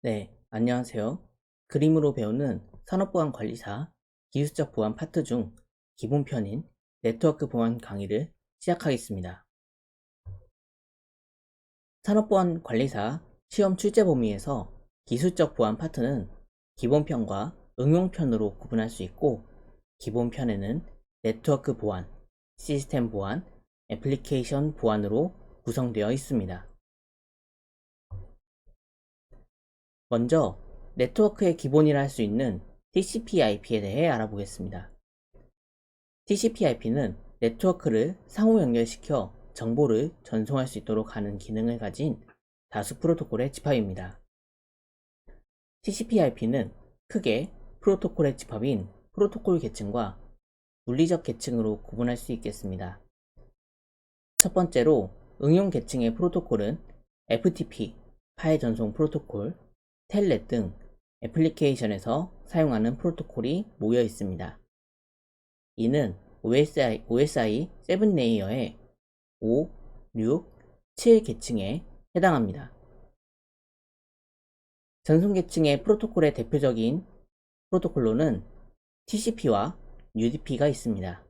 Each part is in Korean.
네, 안녕하세요. 그림으로 배우는 산업보안관리사 기술적 보안 파트 중 기본편인 네트워크 보안 강의를 시작하겠습니다. 산업보안관리사 시험 출제 범위에서 기술적 보안 파트는 기본편과 응용편으로 구분할 수 있고, 기본편에는 네트워크 보안, 시스템 보안, 애플리케이션 보안으로 구성되어 있습니다. 먼저 네트워크의 기본이라 할 수 있는 TCP/IP에 대해 알아보겠습니다. TCP/IP는 네트워크를 상호 연결시켜 정보를 전송할 수 있도록 하는 기능을 가진 다수 프로토콜의 집합입니다. TCP/IP는 크게 프로토콜의 집합인 프로토콜 계층과 물리적 계층으로 구분할 수 있겠습니다. 첫 번째로 응용 계층의 프로토콜은 FTP, 파일 전송 프로토콜, 텔넷 등 애플리케이션에서 사용하는 프로토콜이 모여 있습니다. 이는 OSI 7레이어의 5, 6, 7 계층에 해당합니다. 전송 계층의 프로토콜의 대표적인 프로토콜로는 TCP와 UDP가 있습니다.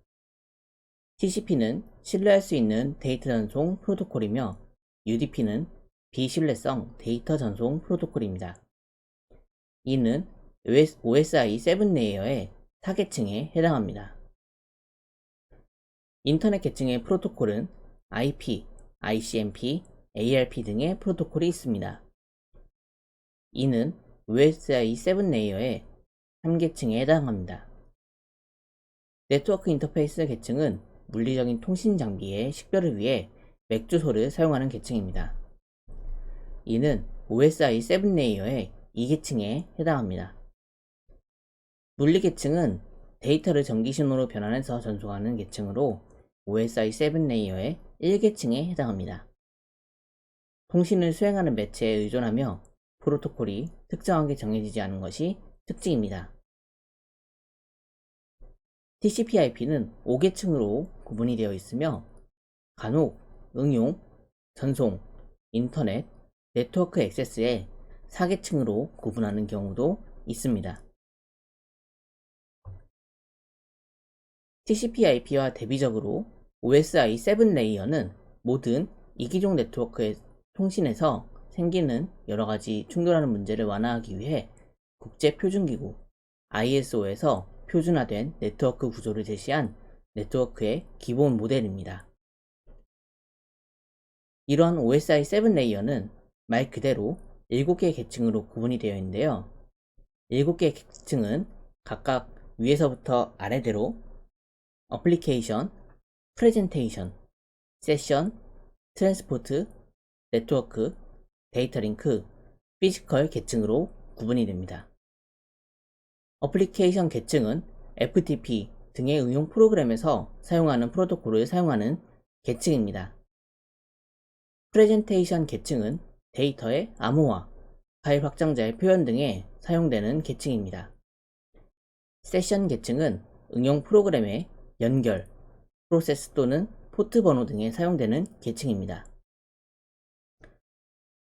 TCP는 신뢰할 수 있는 데이터 전송 프로토콜이며 UDP는 비신뢰성 데이터 전송 프로토콜입니다. 이는 OSI 7레이어의 4계층에 해당합니다. 인터넷 계층의 프로토콜은 IP, ICMP, ARP 등의 프로토콜이 있습니다. 이는 OSI 7레이어의 3계층에 해당합니다. 네트워크 인터페이스 계층은 물리적인 통신 장비의 식별을 위해 맥 주소를 사용하는 계층입니다. 이는 OSI 7레이어의 2계층에 해당합니다. 물리 계층은 데이터를 전기 신호로 변환해서 전송하는 계층으로 OSI 7레이어의 1계층에 해당합니다. 통신을 수행하는 매체에 의존하며 프로토콜이 특정하게 정해지지 않은 것이 특징입니다. TCP/IP는 5계층으로 구분이 되어 있으며 간혹 응용, 전송, 인터넷, 네트워크 액세스에 4계층으로 구분하는 경우도 있습니다. TCP/IP와 대비적으로 OSI 7레이어는 모든 이기종 네트워크의 통신에서 생기는 여러가지 충돌하는 문제를 완화하기 위해 국제표준기구 ISO에서 표준화된 네트워크 구조를 제시한 네트워크의 기본 모델입니다. 이러한 OSI 7레이어는 말 그대로 7개의 계층으로 구분이 되어 있는데요. 7개의 계층은 각각 위에서부터 아래대로 어플리케이션, 프레젠테이션, 세션, 트랜스포트, 네트워크, 데이터 링크, 피지컬 계층으로 구분이 됩니다. 어플리케이션 계층은 FTP 등의 응용 프로그램에서 사용하는 프로토콜을 사용하는 계층입니다. 프레젠테이션 계층은 데이터의 암호화, 파일 확장자의 표현 등에 사용되는 계층입니다. 세션 계층은 응용 프로그램의 연결, 프로세스 또는 포트 번호 등에 사용되는 계층입니다.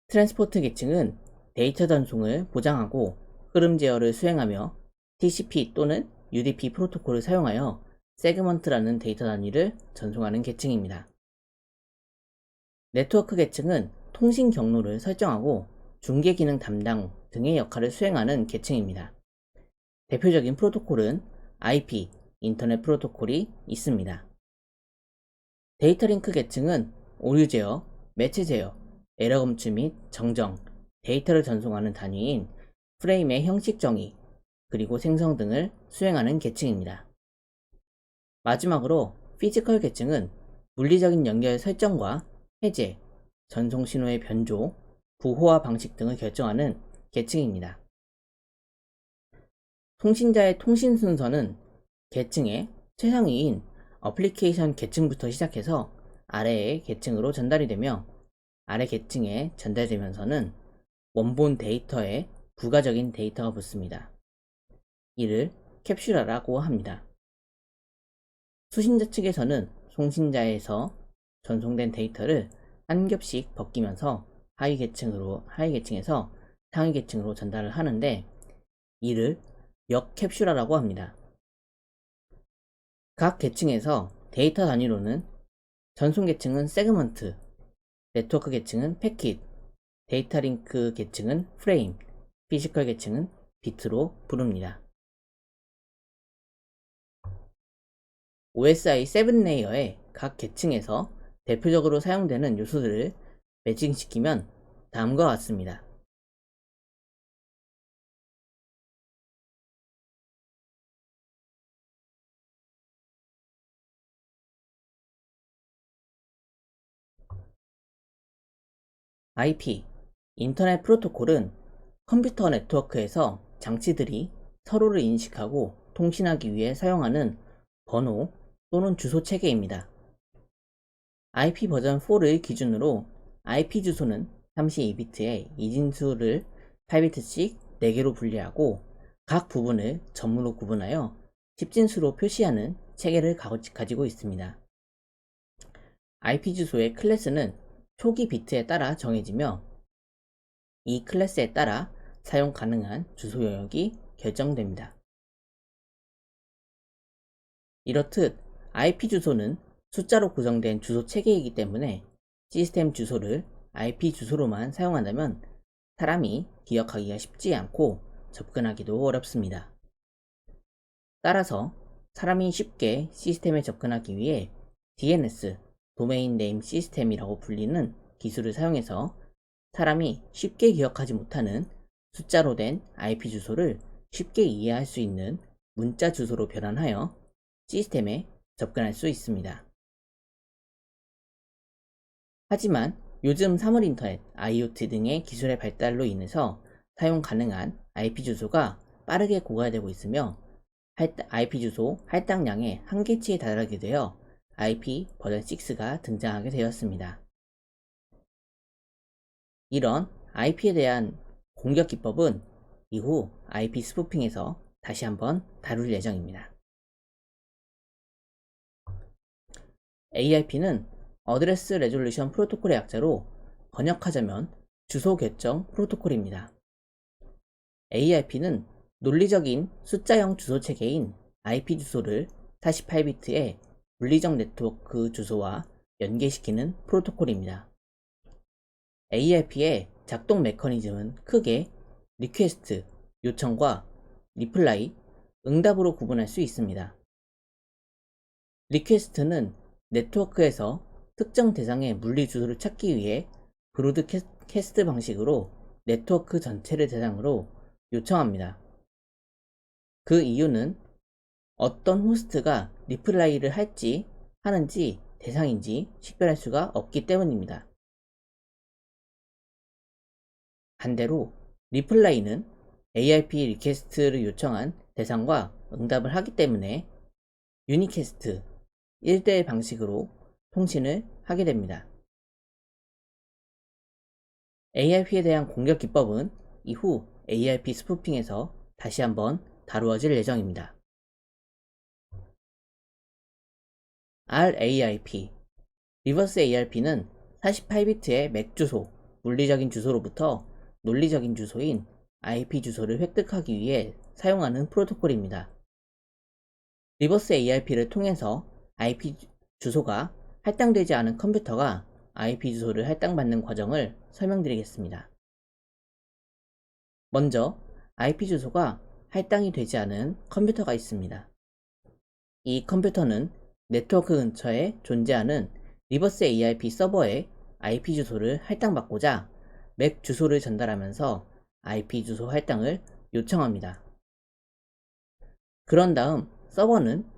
트랜스포트 계층은 데이터 전송을 보장하고 흐름 제어를 수행하며 TCP 또는 UDP 프로토콜을 사용하여 세그먼트라는 데이터 단위를 전송하는 계층입니다. 네트워크 계층은 통신 경로를 설정하고 중계 기능 담당 등의 역할을 수행하는 계층입니다. 대표적인 프로토콜은 IP, 인터넷 프로토콜이 있습니다. 데이터 링크 계층은 오류 제어, 매체 제어, 에러 검출 및 정정, 데이터를 전송하는 단위인 프레임의 형식 정의, 그리고 생성 등을 수행하는 계층입니다. 마지막으로 피지컬 계층은 물리적인 연결 설정과 해제, 전송 신호의 변조, 부호화 방식 등을 결정하는 계층입니다. 통신자의 통신 순서는 계층의 최상위인 어플리케이션 계층부터 시작해서 아래의 계층으로 전달이 되며, 아래 계층에 전달되면서는 원본 데이터에 부가적인 데이터가 붙습니다. 이를 캡슐화라고 합니다. 수신자 측에서는 송신자에서 전송된 데이터를 한 겹씩 벗기면서 하위 계층에서 상위 계층으로 전달을 하는데 이를 역캡슐화라고 합니다. 각 계층에서 데이터 단위로는 전송 계층은 세그먼트, 네트워크 계층은 패킷, 데이터 링크 계층은 프레임, 피지컬 계층은 비트로 부릅니다. OSI 7레이어의 각 계층에서 대표적으로 사용되는 요소들을 매칭시키면 다음과 같습니다. IP, 인터넷 프로토콜은 컴퓨터 네트워크에서 장치들이 서로를 인식하고 통신하기 위해 사용하는 번호 또는 주소 체계입니다. IP 버전 4를 기준으로 IP 주소는 32비트의 이진수를 8비트씩 4개로 분리하고 각 부분을 전무로 구분하여 10진수로 표시하는 체계를 가지고 있습니다. IP 주소의 클래스는 초기 비트에 따라 정해지며 이 클래스에 따라 사용 가능한 주소 영역이 결정됩니다. 이렇듯 IP 주소는 숫자로 구성된 주소 체계이기 때문에 시스템 주소를 IP 주소로만 사용한다면 사람이 기억하기가 쉽지 않고 접근하기도 어렵습니다. 따라서 사람이 쉽게 시스템에 접근하기 위해 DNS, 도메인 네임 시스템이라고 불리는 기술을 사용해서 사람이 쉽게 기억하지 못하는 숫자로 된 IP 주소를 쉽게 이해할 수 있는 문자 주소로 변환하여 시스템에 접근할 수 있습니다. 하지만 요즘 사물인터넷, IoT 등의 기술의 발달로 인해서 사용 가능한 IP 주소가 빠르게 고갈되고 있으며 IP 주소 할당량의 한계치에 달하게 되어 IP 버전 6가 등장하게 되었습니다. 이런 IP에 대한 공격 기법은 이후 IP 스푸핑에서 다시 한번 다룰 예정입니다. ARP는 어드레스 레졸루션 프로토콜의 약자로 번역하자면 주소 결정 프로토콜입니다. ARP는 논리적인 숫자형 주소 체계인 IP 주소를 48비트의 물리적 네트워크 주소와 연계시키는 프로토콜입니다. ARP의 작동 메커니즘은 크게 리퀘스트, 요청과 리플라이, 응답으로 구분할 수 있습니다. 리퀘스트는 네트워크에서 특정 대상의 물리 주소를 찾기 위해 브로드캐스트 방식으로 네트워크 전체를 대상으로 요청합니다. 그 이유는 어떤 호스트가 리플라이를 하는지 대상인지 식별할 수가 없기 때문입니다. 반대로 리플라이는 ARP 리퀘스트를 요청한 대상과 응답을 하기 때문에 유니캐스트 1대1 방식으로 통신을 하게 됩니다. ARP에 대한 공격 기법은 이후 ARP 스푸핑에서 다시 한번 다루어질 예정입니다. RARP, 리버스 ARP는 48비트의 맥 주소, 물리적인 주소로부터 논리적인 주소인 IP 주소를 획득하기 위해 사용하는 프로토콜입니다. 리버스 ARP를 통해서 IP 주소가 할당되지 않은 컴퓨터가 IP 주소를 할당받는 과정을 설명드리겠습니다. 먼저 IP 주소가 할당이 되지 않은 컴퓨터가 있습니다. 이 컴퓨터는 네트워크 근처에 존재하는 리버스 ARP 서버에 IP 주소를 할당받고자 맥 주소를 전달하면서 IP 주소 할당을 요청합니다. 그런 다음 서버는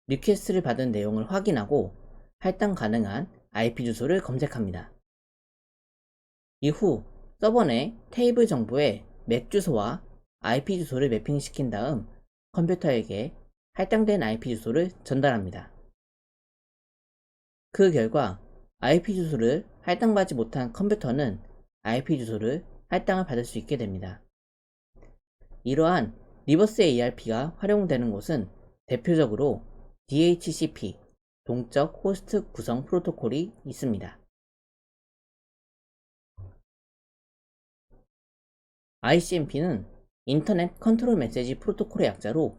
리퀘스트를 받은 내용을 확인하고 할당 가능한 IP 주소를 검색합니다. 이후 서버 내 테이블 정보에 맥 주소와 IP 주소를 매핑시킨 다음 컴퓨터에게 할당된 IP 주소를 전달합니다. 그 결과 IP 주소를 할당받지 못한 컴퓨터는 IP 주소를 할당을 받을 수 있게 됩니다. 이러한 리버스 ARP가 활용되는 곳은 대표적으로 DHCP, 동적 호스트 구성 프로토콜이 있습니다. ICMP는 인터넷 컨트롤 메시지 프로토콜의 약자로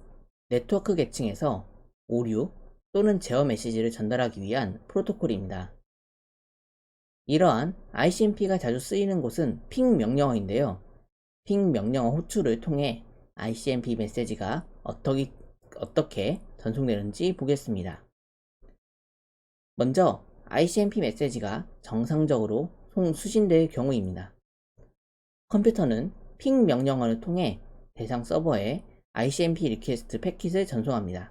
네트워크 계층에서 오류 또는 제어 메시지를 전달하기 위한 프로토콜입니다. 이러한 ICMP가 자주 쓰이는 곳은 핑 명령어인데요. 핑 명령어 호출을 통해 ICMP 메시지가 어떻게 전송되는지 보겠습니다. 먼저 ICMP 메시지가 정상적으로 수신될 경우입니다. 컴퓨터는 핑 명령어를 통해 대상 서버에 ICMP 리퀘스트 패킷을 전송합니다.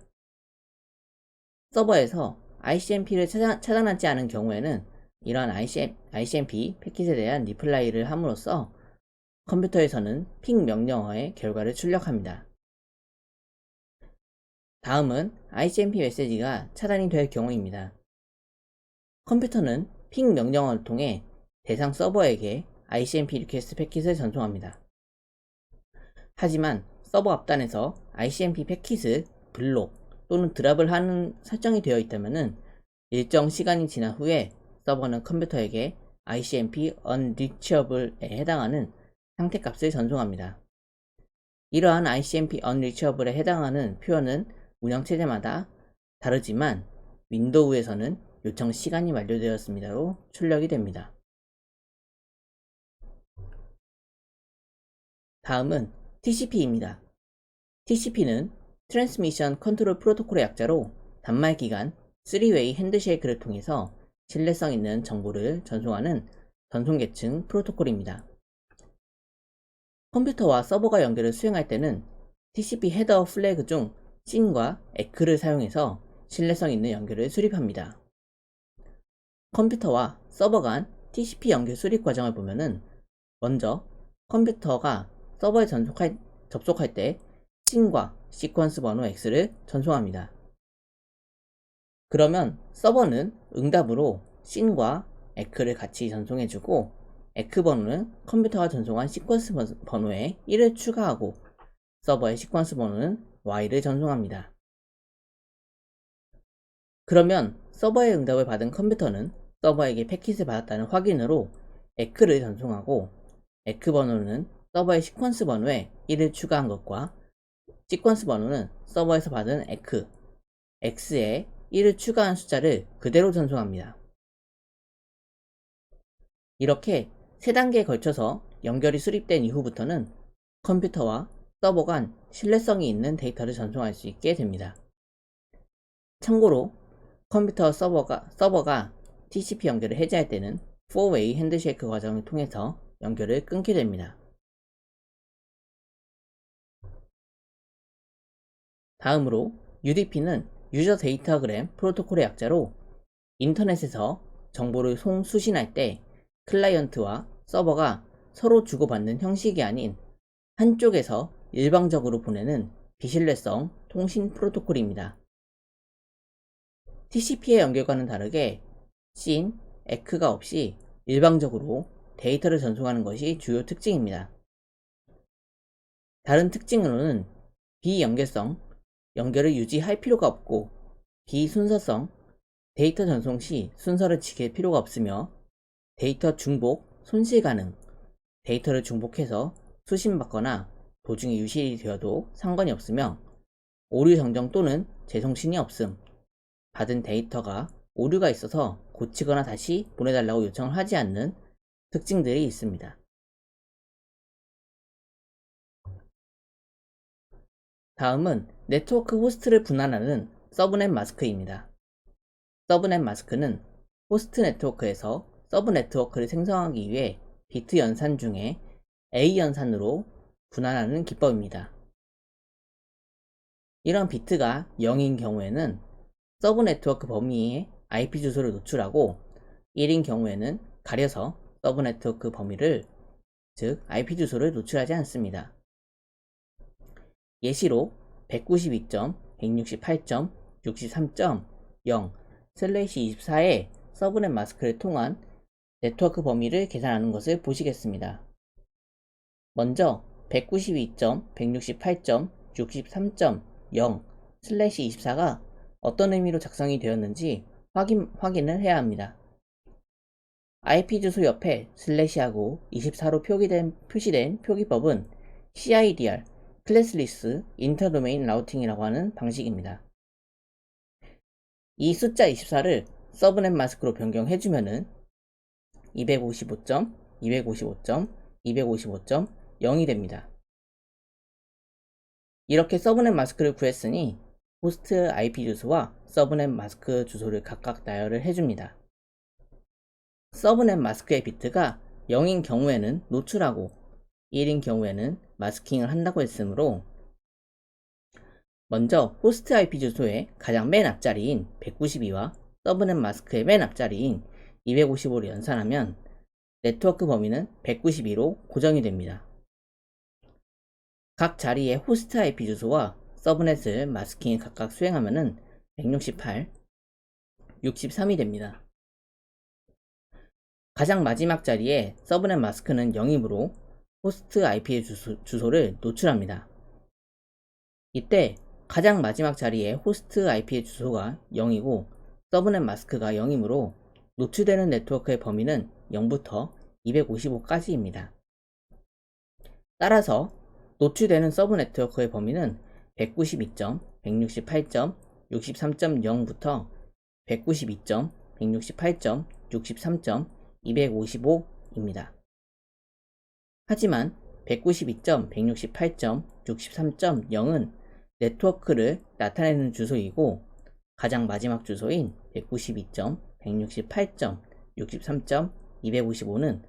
서버에서 ICMP를 차단하지 않은 경우에는 이러한 ICMP 패킷에 대한 리플라이를 함으로써 컴퓨터에서는 핑 명령어의 결과를 출력합니다. 다음은 ICMP 메시지가 차단이 될 경우입니다. 컴퓨터는 핑 명령어를 통해 대상 서버에게 ICMP 리퀘스트 패킷을 전송합니다. 하지만 서버 앞단에서 ICMP 패킷을 블록 또는 드랍을 하는 설정이 되어 있다면 일정 시간이 지난 후에 서버는 컴퓨터에게 ICMP unreachable에 해당하는 상태값을 전송합니다. 이러한 ICMP unreachable에 해당하는 표현은 운영체제마다 다르지만 윈도우에서는 요청 시간이 만료되었습니다로 출력이 됩니다. 다음은 TCP입니다. TCP는 트랜스미션 컨트롤 프로토콜의 약자로 단말기간 3웨이 핸드쉐이크를 통해서 신뢰성 있는 정보를 전송하는 전송계층 프로토콜입니다. 컴퓨터와 서버가 연결을 수행할 때는 TCP 헤더 플래그 중 씬과 에크를 사용해서 신뢰성 있는 연결을 수립합니다. 컴퓨터와 서버 간 TCP 연결 수립 과정을 보면은 먼저 컴퓨터가 서버에 접속할 때 씬과 시퀀스 번호 X를 전송합니다. 그러면 서버는 응답으로 씬과 에크를 같이 전송해주고 에크 번호는 컴퓨터가 전송한 시퀀스 번호에 1을 추가하고 서버의 시퀀스 번호는 Y를 전송합니다. 그러면 서버의 응답을 받은 컴퓨터는 서버에게 패킷을 받았다는 확인으로 에크를 전송하고 에크 번호는 서버의 시퀀스 번호에 1을 추가한 것과 시퀀스 번호는 서버에서 받은 에크, X에 1을 추가한 숫자를 그대로 전송합니다. 이렇게 3단계에 걸쳐서 연결이 수립된 이후부터는 컴퓨터와 서버 간 신뢰성이 있는 데이터를 전송할 수 있게 됩니다. 참고로 컴퓨터 서버가 TCP 연결을 해제할 때는 4웨이 핸드쉐이크 과정을 통해서 연결을 끊게 됩니다. 다음으로 UDP는 유저 데이터그램 프로토콜의 약자로 인터넷에서 정보를 수신할 때 클라이언트와 서버가 서로 주고받는 형식이 아닌 한쪽에서 일방적으로 보내는 비신뢰성 통신 프로토콜입니다. TCP의 연결과는 다르게 씬, 에크가 없이 일방적으로 데이터를 전송하는 것이 주요 특징입니다. 다른 특징으로는 비연결성, 연결을 유지할 필요가 없고 비순서성, 데이터 전송 시 순서를 지킬 필요가 없으며 데이터 중복, 손실 가능, 데이터를 중복해서 수신받거나 도중에 유실이 되어도 상관이 없으며 오류 정정 또는 재송신이 없음, 받은 데이터가 오류가 있어서 고치거나 다시 보내달라고 요청을 하지 않는 특징들이 있습니다. 다음은 네트워크 호스트를 분할하는 서브넷 마스크입니다. 서브넷 마스크는 호스트 네트워크에서 서브 네트워크를 생성하기 위해 비트 연산 중에 A 연산으로 분할하는 기법입니다. 이런 비트가 0인 경우에는 서브 네트워크 범위에 IP 주소를 노출하고 1인 경우에는 가려서 서브 네트워크 범위를 즉 IP 주소를 노출하지 않습니다. 예시로 192.168.63.0/24의 서브넷 마스크를 통한 네트워크 범위를 계산하는 것을 보시겠습니다. 먼저 192.168.63.0/24가 어떤 의미로 작성이 되었는지 확인을 해야 합니다. IP 주소 옆에 슬래시하고 24로 표시된 표기법은 CIDR, 클래스리스 인터도메인 라우팅이라고 하는 방식입니다. 이 숫자 24를 서브넷 마스크로 변경해주면은 255점, 255점, 255.0이 됩니다. 이렇게 서브넷 마스크를 구했으니 호스트 IP 주소와 서브넷 마스크 주소를 각각 나열을 해줍니다. 서브넷 마스크의 비트가 0인 경우에는 노출하고 1인 경우에는 마스킹을 한다고 했으므로 먼저 호스트 IP 주소의 가장 맨 앞자리인 192와 서브넷 마스크의 맨 앞자리인 255를 연산하면 네트워크 범위는 192로 고정이 됩니다. 각 자리의 호스트 IP 주소와 서브넷을 마스킹에 각각 수행하면 168, 63이 됩니다. 가장 마지막 자리에 서브넷 마스크는 0이므로 호스트 IP의 주소를 노출합니다. 이때 가장 마지막 자리에 호스트 IP의 주소가 0이고 서브넷 마스크가 0이므로 노출되는 네트워크의 범위는 0부터 255까지입니다. 따라서 노출되는 서브 네트워크의 범위는 192점, 168점, 63.0부터 192점, 168점, 63점, 255입니다. 하지만 192점, 168점, 63.0은 네트워크를 나타내는 주소이고 가장 마지막 주소인 192점, 168점, 63점, 255는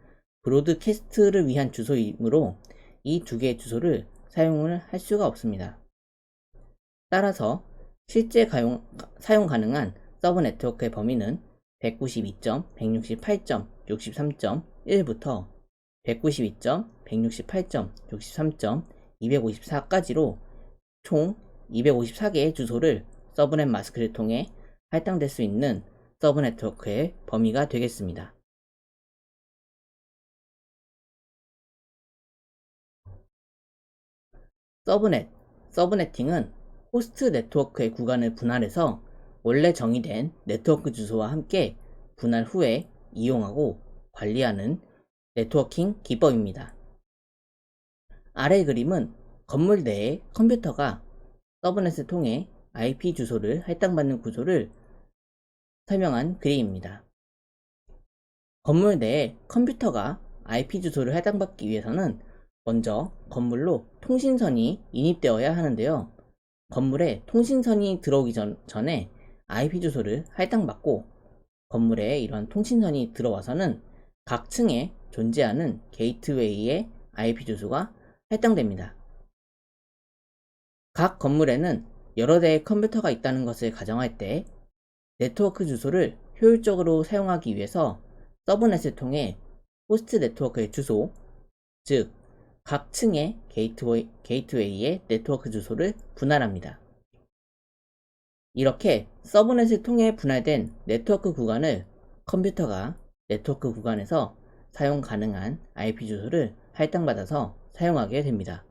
브로드캐스트를 위한 주소이므로 이 두 개의 주소를 사용을 할 수가 없습니다. 따라서 실제 사용 가능한 서브 네트워크의 범위는 192점, 168점, 63.1부터 192점, 168점, 63점, 254까지로 총 254개의 주소를 서브넷 마스크를 통해 할당될 수 있는 서브 네트워크의 범위가 되겠습니다. 서브네팅은 호스트 네트워크의 구간을 분할해서 원래 정의된 네트워크 주소와 함께 분할 후에 이용하고 관리하는 네트워킹 기법입니다. 아래 그림은 건물 내의 컴퓨터가 서브넷을 통해 IP 주소를 할당받는 구조를 설명한 그림입니다. 건물 내에 컴퓨터가 IP 주소를 할당받기 위해서는 먼저 건물로 통신선이 인입되어야 하는데요. 건물에 통신선이 들어오기 전에 IP 주소를 할당받고 건물에 이러한 통신선이 들어와서는 각 층에 존재하는 게이트웨이의 IP 주소가 할당됩니다. 각 건물에는 여러 대의 컴퓨터가 있다는 것을 가정할 때 네트워크 주소를 효율적으로 사용하기 위해서 서브넷을 통해 호스트 네트워크의 주소, 즉 각 층의 게이트웨이의 네트워크 주소를 분할합니다. 이렇게 서브넷을 통해 분할된 네트워크 구간을 컴퓨터가 네트워크 구간에서 사용 가능한 IP 주소를 할당받아서 사용하게 됩니다.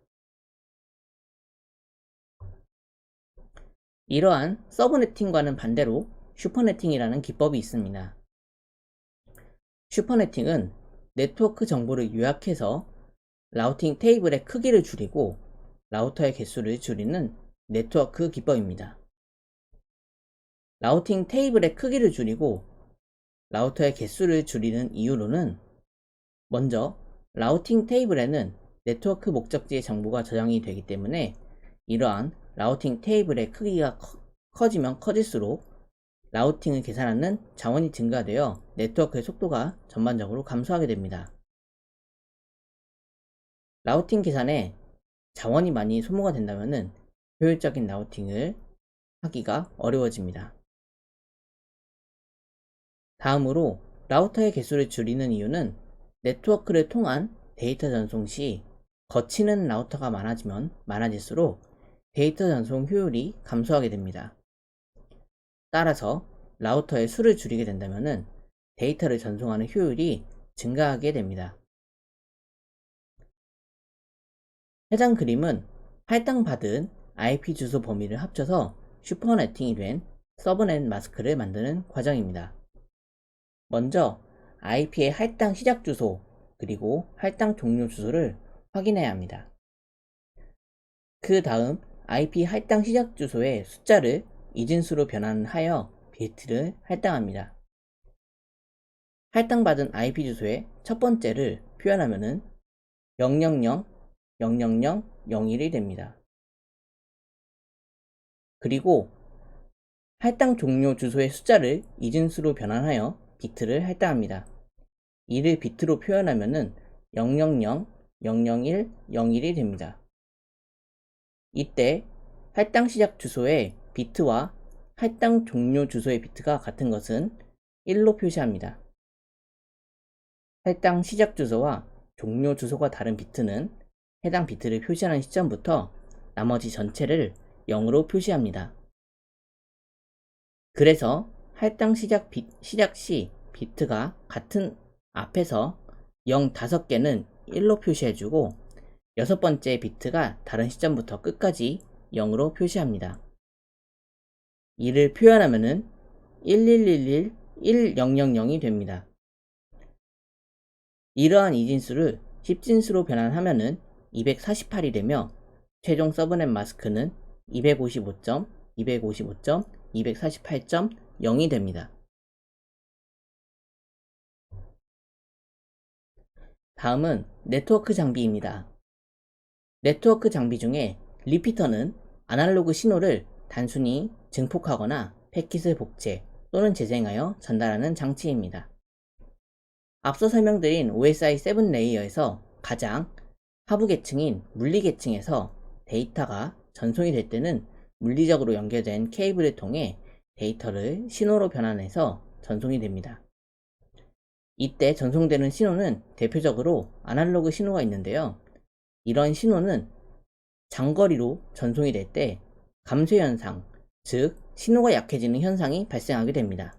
이러한 서브네팅과는 반대로 슈퍼네팅이라는 기법이 있습니다. 슈퍼네팅은 네트워크 정보를 요약해서 라우팅 테이블의 크기를 줄이고 라우터의 개수를 줄이는 네트워크 기법입니다. 라우팅 테이블의 크기를 줄이고 라우터의 개수를 줄이는 이유로는 먼저 라우팅 테이블에는 네트워크 목적지의 정보가 저장이 되기 때문에 이러한 라우팅 테이블의 크기가 커지면 커질수록 라우팅을 계산하는 자원이 증가되어 네트워크의 속도가 전반적으로 감소하게 됩니다. 라우팅 계산에 자원이 많이 소모가 된다면 효율적인 라우팅을 하기가 어려워집니다. 다음으로 라우터의 개수를 줄이는 이유는 네트워크를 통한 데이터 전송 시 거치는 라우터가 많아지면 많아질수록 데이터 전송 효율이 감소하게 됩니다. 따라서 라우터의 수를 줄이게 된다면 데이터를 전송하는 효율이 증가하게 됩니다. 해당 그림은 할당받은 IP 주소 범위를 합쳐서 슈퍼네팅이 된 서브넷 마스크를 만드는 과정입니다. 먼저 IP의 할당 시작 주소 그리고 할당 종료 주소를 확인해야 합니다. 그 다음 IP 할당 시작 주소의 숫자를 이진수로 변환하여 비트를 할당합니다. 할당받은 IP 주소의 첫 번째를 표현하면은 000-000-01이 됩니다. 그리고 할당 종료 주소의 숫자를 이진수로 변환하여 비트를 할당합니다. 이를 비트로 표현하면은 000-001-01이 됩니다. 이때 할당 시작 주소의 비트와 할당 종료 주소의 비트가 같은 것은 1로 표시합니다. 할당 시작 주소와 종료 주소가 다른 비트는 해당 비트를 표시하는 시점부터 나머지 전체를 0으로 표시합니다. 그래서 할당 시작 시 비트가 같은 앞에서 0 5개는 1로 표시해주고 6번째 비트가 다른 시점부터 끝까지 0으로 표시합니다. 이를 표현하면은 1111-1000이 됩니다. 이러한 이진수를 10진수로 변환하면은 248이 되며 최종 서브넷 마스크는 255점, 255점, 248.0이 됩니다. 다음은 네트워크 장비입니다. 네트워크 장비 중에 리피터는 아날로그 신호를 단순히 증폭하거나 패킷을 복제 또는 재생하여 전달하는 장치입니다. 앞서 설명드린 OSI 7 레이어에서 가장 하부 계층인 물리 계층에서 데이터가 전송이 될 때는 물리적으로 연결된 케이블을 통해 데이터를 신호로 변환해서 전송이 됩니다. 이때 전송되는 신호는 대표적으로 아날로그 신호가 있는데요. 이런 신호는 장거리로 전송이 될 때 감소 현상, 즉 신호가 약해지는 현상이 발생하게 됩니다.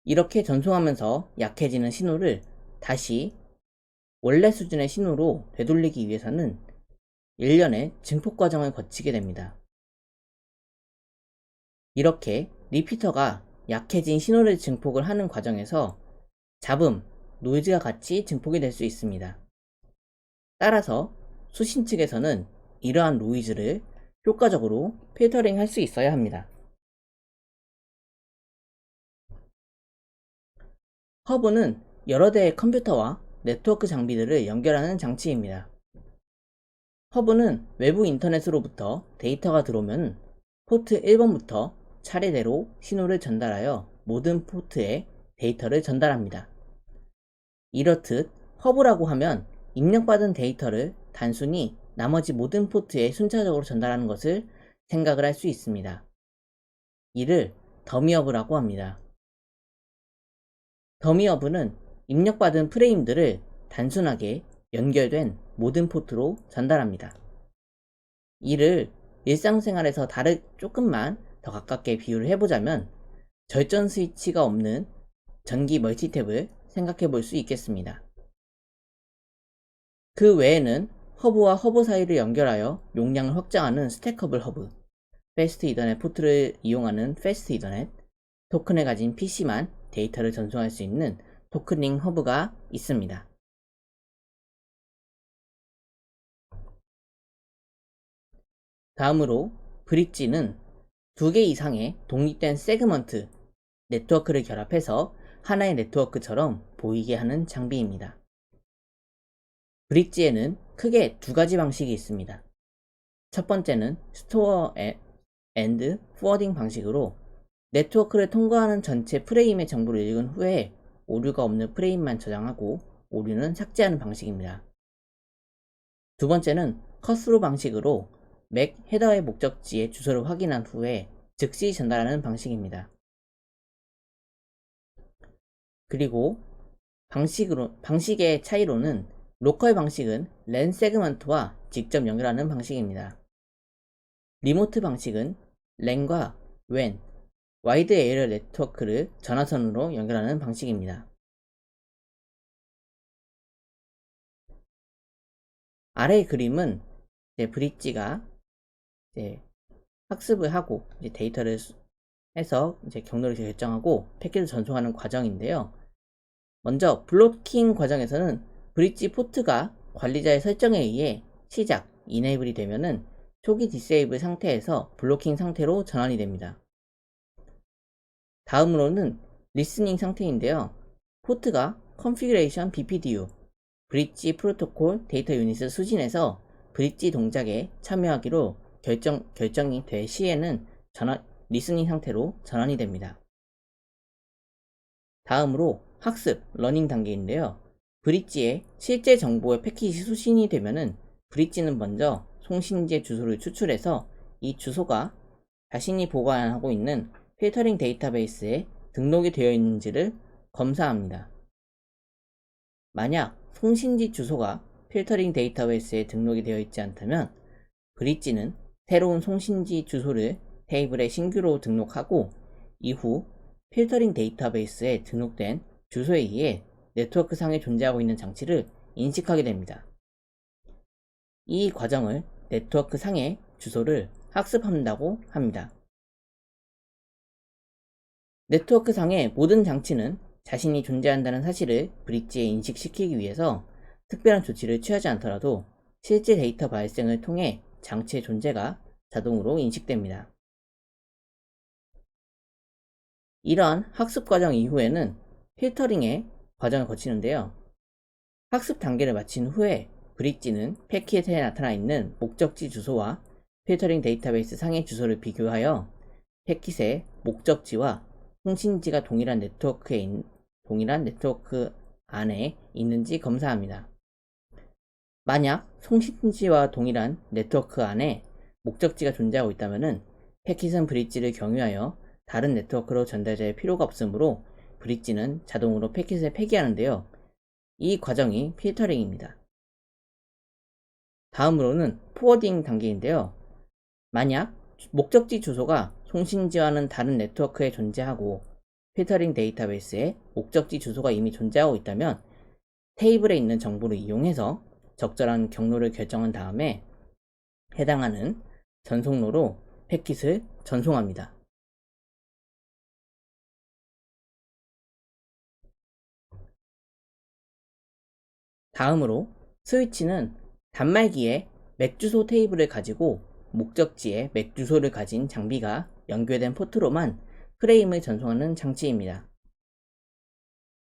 이렇게 전송하면서 약해지는 신호를 다시 원래 수준의 신호로 되돌리기 위해서는 일련의 증폭 과정을 거치게 됩니다. 이렇게 리피터가 약해진 신호를 증폭을 하는 과정에서 잡음, 노이즈가 같이 증폭이 될 수 있습니다. 따라서 수신 측에서는 이러한 노이즈를 효과적으로 필터링 할 수 있어야 합니다. 허브는 여러 대의 컴퓨터와 네트워크 장비들을 연결하는 장치입니다. 허브는 외부 인터넷으로부터 데이터가 들어오면 포트 1번부터 차례대로 신호를 전달하여 모든 포트에 데이터를 전달합니다. 이렇듯 허브라고 하면 입력받은 데이터를 단순히 나머지 모든 포트에 순차적으로 전달하는 것을 생각을 할 수 있습니다. 이를 더미허브라고 합니다. 더미허브는 입력받은 프레임들을 단순하게 연결된 모든 포트로 전달합니다. 이를 일상생활에서 조금만 더 가깝게 비유를 해보자면 절전 스위치가 없는 전기 멀티탭을 생각해 볼 수 있겠습니다. 그 외에는 허브와 허브 사이를 연결하여 용량을 확장하는 스택커블 허브, 패스트 이더넷 포트를 이용하는 패스트 이더넷, 토큰을 가진 PC만 데이터를 전송할 수 있는 토큰링 허브가 있습니다. 다음으로 브릿지는 2개 이상의 독립된 세그먼트, 네트워크를 결합해서 하나의 네트워크처럼 보이게 하는 장비입니다. 브릿지에는 크게 두 가지 방식이 있습니다. 첫 번째는 스토어 앤드 포워딩 방식으로 네트워크를 통과하는 전체 프레임의 정보를 읽은 후에 오류가 없는 프레임만 저장하고 오류는 삭제하는 방식입니다. 두 번째는 컷스로 방식으로 맥 헤더의 목적지의 주소를 확인한 후에 즉시 전달하는 방식입니다. 그리고 방식의 차이로는 로컬 방식은 랜 세그먼트와 직접 연결하는 방식입니다. 리모트 방식은 랜과 WAN, 와이드 에리어 네트워크를 전화선으로 연결하는 방식입니다. 아래의 그림은 브릿지가 학습을 하고 데이터를 해서 경로를 결정하고 패킷을 전송하는 과정인데요. 먼저 블로킹 과정에서는 브릿지 포트가 관리자의 설정에 의해 시작, 이네이블이 되면은 초기 디세이블 상태에서 블로킹 상태로 전환이 됩니다. 다음으로는 리스닝 상태인데요. 포트가 configuration BPDU, 브릿지 프로토콜 데이터 유닛을 수신해서 브릿지 동작에 참여하기로 결정이 될 시에는 리스닝 상태로 전환이 됩니다. 다음으로 학습, 러닝 단계인데요. 브릿지에 실제 정보의 패킷이 수신이 되면은 브릿지는 먼저 송신지의 주소를 추출해서 이 주소가 자신이 보관하고 있는 필터링 데이터베이스에 등록이 되어 있는지를 검사합니다. 만약 송신지 주소가 필터링 데이터베이스에 등록이 되어 있지 않다면 브릿지는 새로운 송신지 주소를 테이블에 신규로 등록하고 이후 필터링 데이터베이스에 등록된 주소에 의해 네트워크 상에 존재하고 있는 장치를 인식하게 됩니다. 이 과정을 네트워크 상의 주소를 학습한다고 합니다. 네트워크 상의 모든 장치는 자신이 존재한다는 사실을 브릿지에 인식시키기 위해서 특별한 조치를 취하지 않더라도 실제 데이터 발생을 통해 장치의 존재가 자동으로 인식됩니다. 이러한 학습 과정 이후에는 필터링의 과정을 거치는데요. 학습 단계를 마친 후에 브릿지는 패킷에 나타나 있는 목적지 주소와 필터링 데이터베이스 상의 주소를 비교하여 패킷의 목적지와 송신지가 동일한 네트워크 안에 있는지 검사합니다. 만약 송신지와 동일한 네트워크 안에 목적지가 존재하고 있다면 패킷은 브릿지를 경유하여 다른 네트워크로 전달될 필요가 없으므로 브릿지는 자동으로 패킷을 폐기하는데요. 이 과정이 필터링입니다. 다음으로는 포워딩 단계인데요. 만약 목적지 주소가 송신지와는 다른 네트워크에 존재하고 필터링 데이터베이스에 목적지 주소가 이미 존재하고 있다면 테이블에 있는 정보를 이용해서 적절한 경로를 결정한 다음에 해당하는 전송로로 패킷을 전송합니다. 다음으로 스위치는 단말기에 맥 주소 테이블을 가지고 목적지에 맥 주소를 가진 장비가 연결된 포트로만 프레임을 전송하는 장치입니다.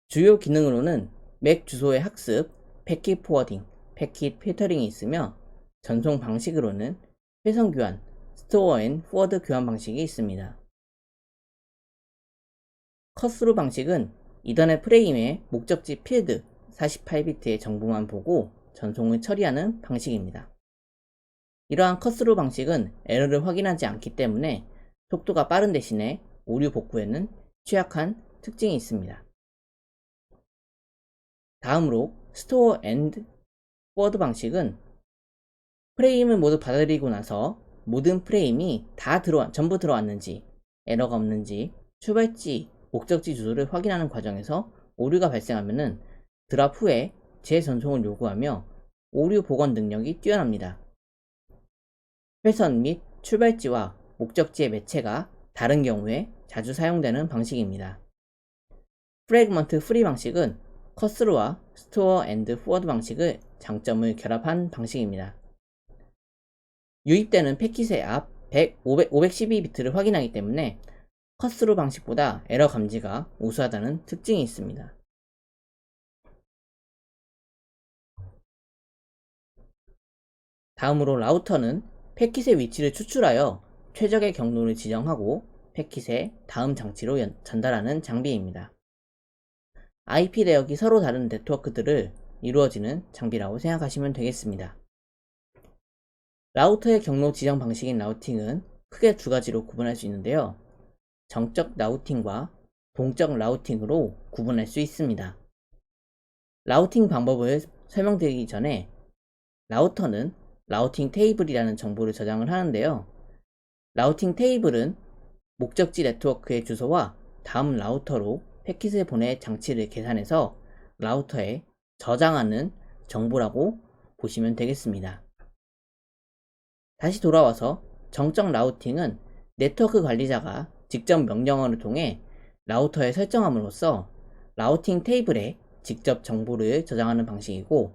주요 기능으로는 맥 주소의 학습, 패킷 포워딩, 패킷 필터링이 있으며 전송 방식으로는 회선 교환, 스토어 앤 포워드 교환 방식이 있습니다. 컷스루 방식은 이더넷 프레임의 목적지 필드 48비트의 정보만 보고 전송을 처리하는 방식입니다. 이러한 컷스루 방식은 에러를 확인하지 않기 때문에 속도가 빠른 대신에 오류 복구에는 취약한 특징이 있습니다. 다음으로 스토어 앤드 포워드 방식은 프레임을 모두 받아들이고 나서 모든 프레임이 전부 들어왔는지, 에러가 없는지, 출발지, 목적지 주소를 확인하는 과정에서 오류가 발생하면 드랍 후에 재전송을 요구하며 오류 복원 능력이 뛰어납니다. 회선 및 출발지와 목적지의 매체가 다른 경우에 자주 사용되는 방식입니다. 프래그먼트 프리 방식은 컷스루와 스토어 앤드 포워드 방식의 장점을 결합한 방식입니다. 유입되는 패킷의 앞 512비트를 확인하기 때문에 컷스루 방식보다 에러 감지가 우수하다는 특징이 있습니다. 다음으로 라우터는 패킷의 위치를 추출하여 최적의 경로를 지정하고 패킷의 다음 장치로 전달하는 장비입니다. IP 대역이 서로 다른 네트워크들을 이루어지는 장비라고 생각하시면 되겠습니다. 라우터의 경로 지정 방식인 라우팅은 크게 두 가지로 구분할 수 있는데요. 정적 라우팅과 동적 라우팅으로 구분할 수 있습니다. 라우팅 방법을 설명드리기 전에 라우터는 라우팅 테이블이라는 정보를 저장을 하는데요. 라우팅 테이블은 목적지 네트워크의 주소와 다음 라우터로 패킷을 보낼 장치를 계산해서 라우터에 저장하는 정보라고 보시면 되겠습니다. 다시 돌아와서 정적 라우팅은 네트워크 관리자가 직접 명령어를 통해 라우터에 설정함으로써 라우팅 테이블에 직접 정보를 저장하는 방식이고,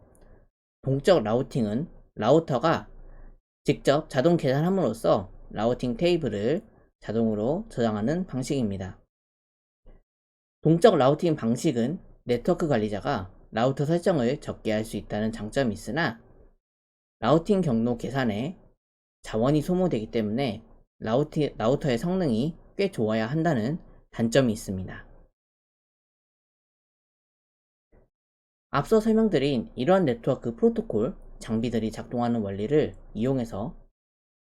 동적 라우팅은 라우터가 직접 자동 계산함으로써 라우팅 테이블을 자동으로 저장하는 방식입니다. 동적 라우팅 방식은 네트워크 관리자가 라우터 설정을 적게 할 수 있다는 장점이 있으나, 라우팅 경로 계산에 자원이 소모되기 때문에 라우터의 성능이 꽤 좋아야 한다는 단점이 있습니다. 앞서 설명드린 이러한 네트워크 프로토콜 장비들이 작동하는 원리를 이용해서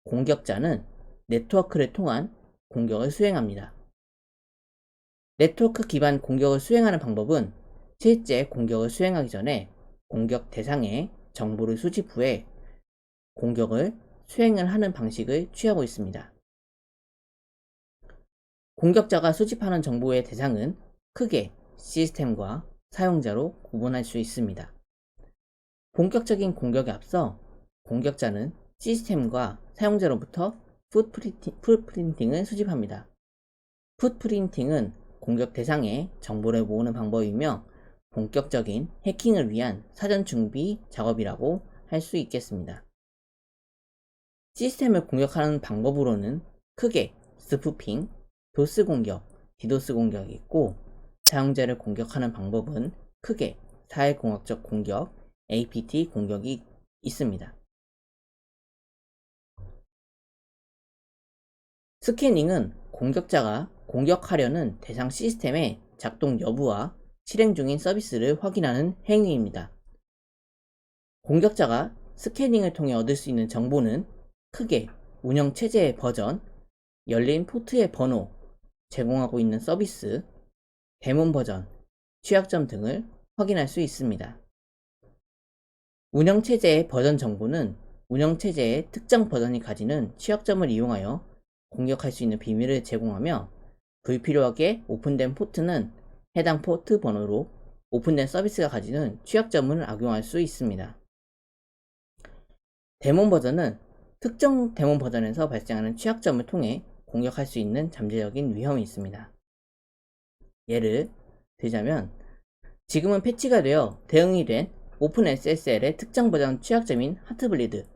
공격자는 네트워크를 통한 공격을 수행합니다. 네트워크 기반 공격을 수행하는 방법은 실제 공격을 수행하기 전에 공격 대상에 정보를 수집 후에 공격을 수행을 하는 방식을 취하고 있습니다. 공격자가 수집하는 정보의 대상은 크게 시스템과 사용자로 구분할 수 있습니다. 본격적인 공격에 앞서 공격자는 시스템과 사용자로부터 풋프린팅을 수집합니다. 풋프린팅은 공격 대상에 정보를 모으는 방법이며 본격적인 해킹을 위한 사전 준비 작업이라고 할 수 있겠습니다. 시스템을 공격하는 방법으로는 크게 스푸핑, 도스 공격, 디도스 공격이 있고, 사용자를 공격하는 방법은 크게 사회공학적 공격, APT 공격이 있습니다. 스캐닝은 공격자가 공격하려는 대상 시스템의 작동 여부와 실행 중인 서비스를 확인하는 행위입니다. 공격자가 스캐닝을 통해 얻을 수 있는 정보는 크게 운영체제의 버전, 열린 포트의 번호, 제공하고 있는 서비스, 데몬 버전, 취약점 등을 확인할 수 있습니다. 운영체제의 버전 정보는 운영체제의 특정 버전이 가지는 취약점을 이용하여 공격할 수 있는 비밀을 제공하며, 불필요하게 오픈된 포트는 해당 포트 번호로 오픈된 서비스가 가지는 취약점을 악용할 수 있습니다. 데몬 버전은 특정 데몬 버전에서 발생하는 취약점을 통해 공격할 수 있는 잠재적인 위험이 있습니다. 예를 들자면, 지금은 패치가 되어 대응이 된 오픈SSL의 특정 버전 취약점인 하트블리드,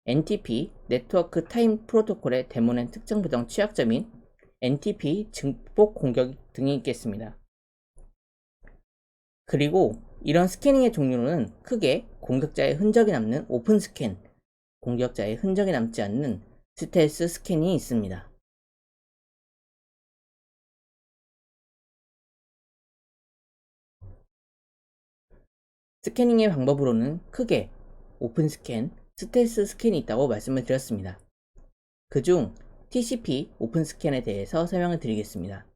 NTP 네트워크 타임 프로토콜의 데몬의 특정 버전 취약점인 NTP 증폭 공격 등이 있겠습니다. 그리고 이런 스캐닝의 종류로는 크게 공격자의 흔적이 남는 오픈 스캔, 공격자의 흔적이 남지 않는 스텔스 스캔이 있습니다. 스캐닝의 방법으로는 크게 오픈 스캔, 스텔스 스캔이 있다고 말씀을 드렸습니다. 그중 TCP 오픈 스캔에 대해서 설명을 드리겠습니다.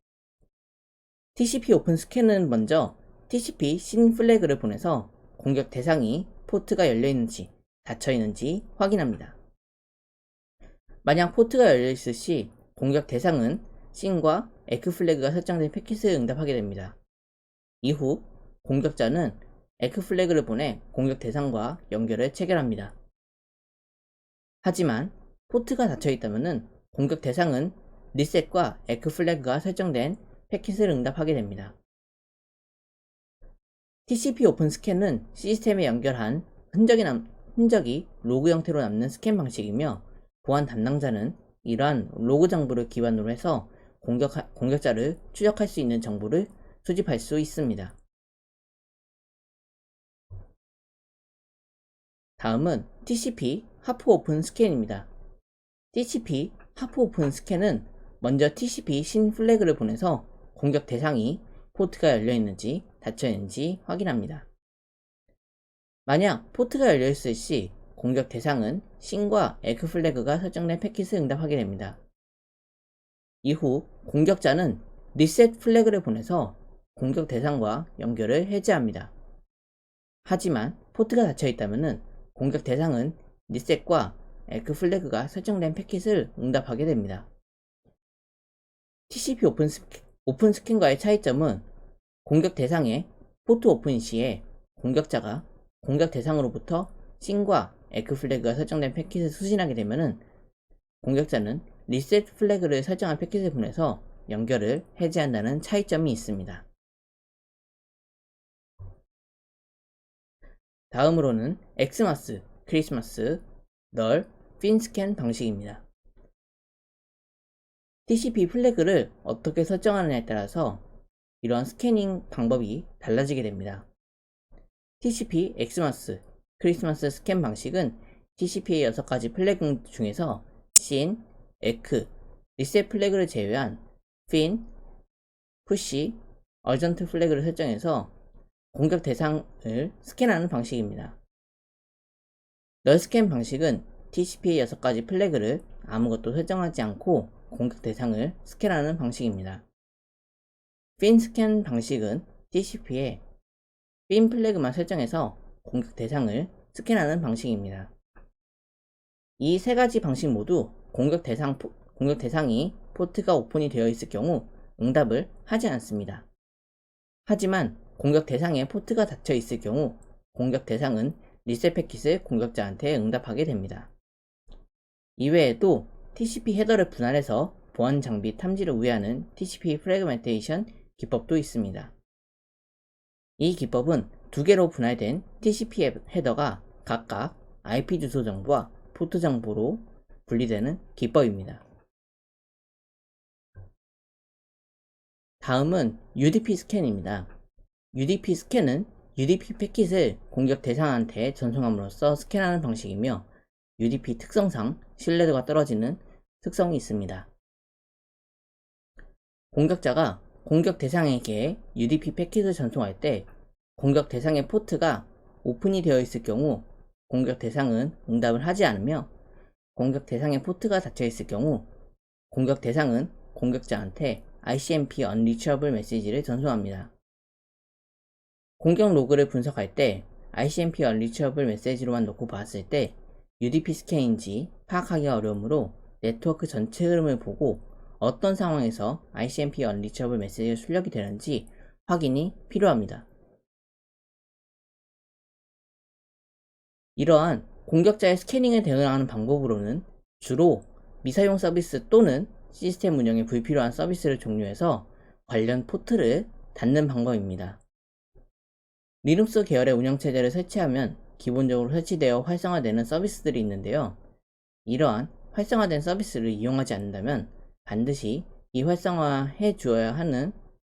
TCP 오픈 스캔은 먼저 TCP 신 플래그를 보내서 공격 대상이 포트가 열려있는지 닫혀있는지 확인합니다. 만약 포트가 열려있을 시 공격 대상은 신과 에크 플래그가 설정된 패킷을 응답하게 됩니다. 이후 공격자는 에크 플래그를 보내 공격 대상과 연결을 체결합니다. 하지만 포트가 닫혀있다면 공격 대상은 리셋과 에크 플래그가 설정된 패킷을 응답하게 됩니다. TCP 오픈 스캔은 시스템에 연결한 흔적이 로그 형태로 남는 스캔 방식이며, 보안 담당자는 이러한 로그 정보를 기반으로 해서 공격자를 추적할 수 있는 정보를 수집할 수 있습니다. 다음은 TCP 하프 오픈 스캔입니다. TCP 하프 오픈 스캔은 먼저 TCP 신 플래그를 보내서 공격 대상이 포트가 열려있는지 닫혀있는지 확인합니다. 만약 포트가 열려있을 시 공격 대상은 신과 에크 플래그가 설정된 패킷을 응답하게 됩니다. 이후 공격자는 리셋 플래그를 보내서 공격 대상과 연결을 해제합니다. 하지만 포트가 닫혀있다면 공격 대상은 리셋과 에크 플래그가 설정된 패킷을 응답하게 됩니다. TCP 오픈 스캔과의 차이점은 공격 대상의 포트 오픈 시에 공격자가 공격 대상으로부터 신과 에크 플래그가 설정된 패킷을 수신하게 되면 공격자는 리셋 플래그를 설정한 패킷을 보내서 연결을 해제한다는 차이점이 있습니다. 다음으로는 엑스마스, 크리스마스, 널, 핀스캔 방식입니다. TCP 플래그를 어떻게 설정하느냐에 따라서 이러한 스캐닝 방법이 달라지게 됩니다. TCP 엑스마스, 크리스마스 스캔 방식은 TCP의 6가지 플래그 중에서 SYN, ECK, 리셋 플래그를 제외한 FIN, 푸시, 어전트 플래그를 설정해서 공격 대상을 스캔하는 방식입니다. 널 스캔 방식은 TCP의 6가지 플래그를 아무것도 설정하지 않고 공격 대상을 스캔하는 방식입니다. FIN 스캔 방식은 TCP에 FIN 플래그만 설정해서 공격 대상을 스캔하는 방식입니다. 이 3가지 방식 모두 공격 대상이 포트가 오픈이 되어 있을 경우 응답을 하지 않습니다. 하지만 공격 대상에 포트가 닫혀 있을 경우 공격 대상은 리셋 패킷을 공격자한테 응답하게 됩니다. 이외에도 TCP 헤더를 분할해서 보안 장비 탐지를 우회하는 TCP 프래그멘테이션 기법도 있습니다. 이 기법은 2개로 분할된 TCP 헤더가 각각 IP 주소 정보와 포트 정보로 분리되는 기법입니다. 다음은 UDP 스캔입니다. UDP 스캔은 UDP 패킷을 공격 대상한테 전송함으로써 스캔하는 방식이며 UDP 특성상 신뢰도가 떨어지는 특성이 있습니다. 공격자가 공격 대상에게 UDP 패킷을 전송할 때 공격 대상의 포트가 오픈이 되어 있을 경우 공격 대상은 응답을 하지 않으며 공격 대상의 포트가 닫혀 있을 경우 공격 대상은 공격자한테 ICMP Unreachable 메시지를 전송합니다. 공격 로그를 분석할 때 ICMP Unreachable 메시지로만 놓고 봤을 때 UDP 스캔인지 파악하기가 어려우므로 네트워크 전체 흐름을 보고 어떤 상황에서 ICMP Unreachable 메시지가 출력이 되는지 확인이 필요합니다. 이러한 공격자의 스캐닝에 대응하는 방법으로는 주로 미사용 서비스 또는 시스템 운영에 불필요한 서비스를 종료해서 관련 포트를 닫는 방법입니다. 리눅스 계열의 운영체제를 설치하면 기본적으로 설치되어 활성화되는 서비스들이 있는데요. 이러한 활성화된 서비스를 이용하지 않는다면 반드시 비활성화해 주어야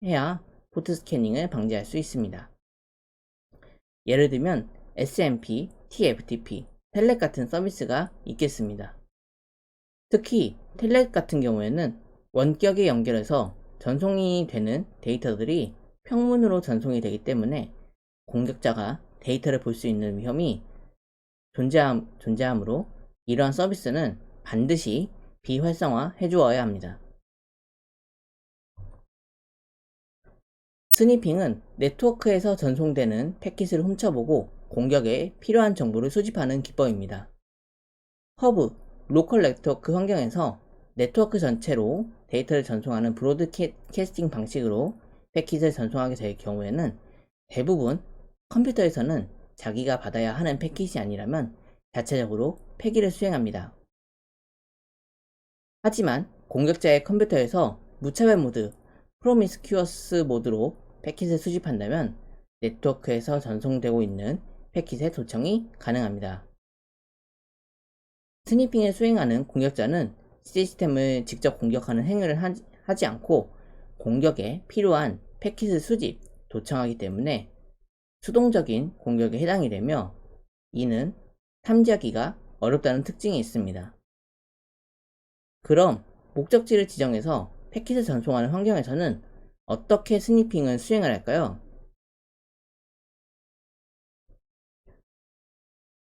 해야 포트 스캐닝을 방지할 수 있습니다. 예를 들면 SMP, TFTP, 텔넷 같은 서비스가 있겠습니다. 특히 텔넷 같은 경우에는 원격에 연결해서 전송이 되는 데이터들이 평문으로 전송이 되기 때문에 공격자가 데이터를 볼 수 있는 위험이 존재하므로 이러한 서비스는 반드시 비활성화 해주어야 합니다. 스니핑은 네트워크에서 전송되는 패킷을 훔쳐보고 공격에 필요한 정보를 수집하는 기법입니다. 허브, 로컬 네트워크 환경에서 네트워크 전체로 데이터를 전송하는 브로드캐스팅 방식으로 패킷을 전송하게 될 경우에는 대부분 컴퓨터에서는 자기가 받아야 하는 패킷이 아니라면 자체적으로 폐기를 수행합니다. 하지만 공격자의 컴퓨터에서 무차별 모드, 프로미스큐어스 모드로 패킷을 수집한다면 네트워크에서 전송되고 있는 패킷의 도청이 가능합니다. 스니핑을 수행하는 공격자는 시스템을 직접 공격하는 행위를 하지 않고 공격에 필요한 패킷을 수집, 도청하기 때문에 수동적인 공격에 해당이 되며 이는 탐지하기가 어렵다는 특징이 있습니다. 그럼 목적지를 지정해서 패킷을 전송하는 환경에서는 어떻게 스니핑을 수행을 할까요?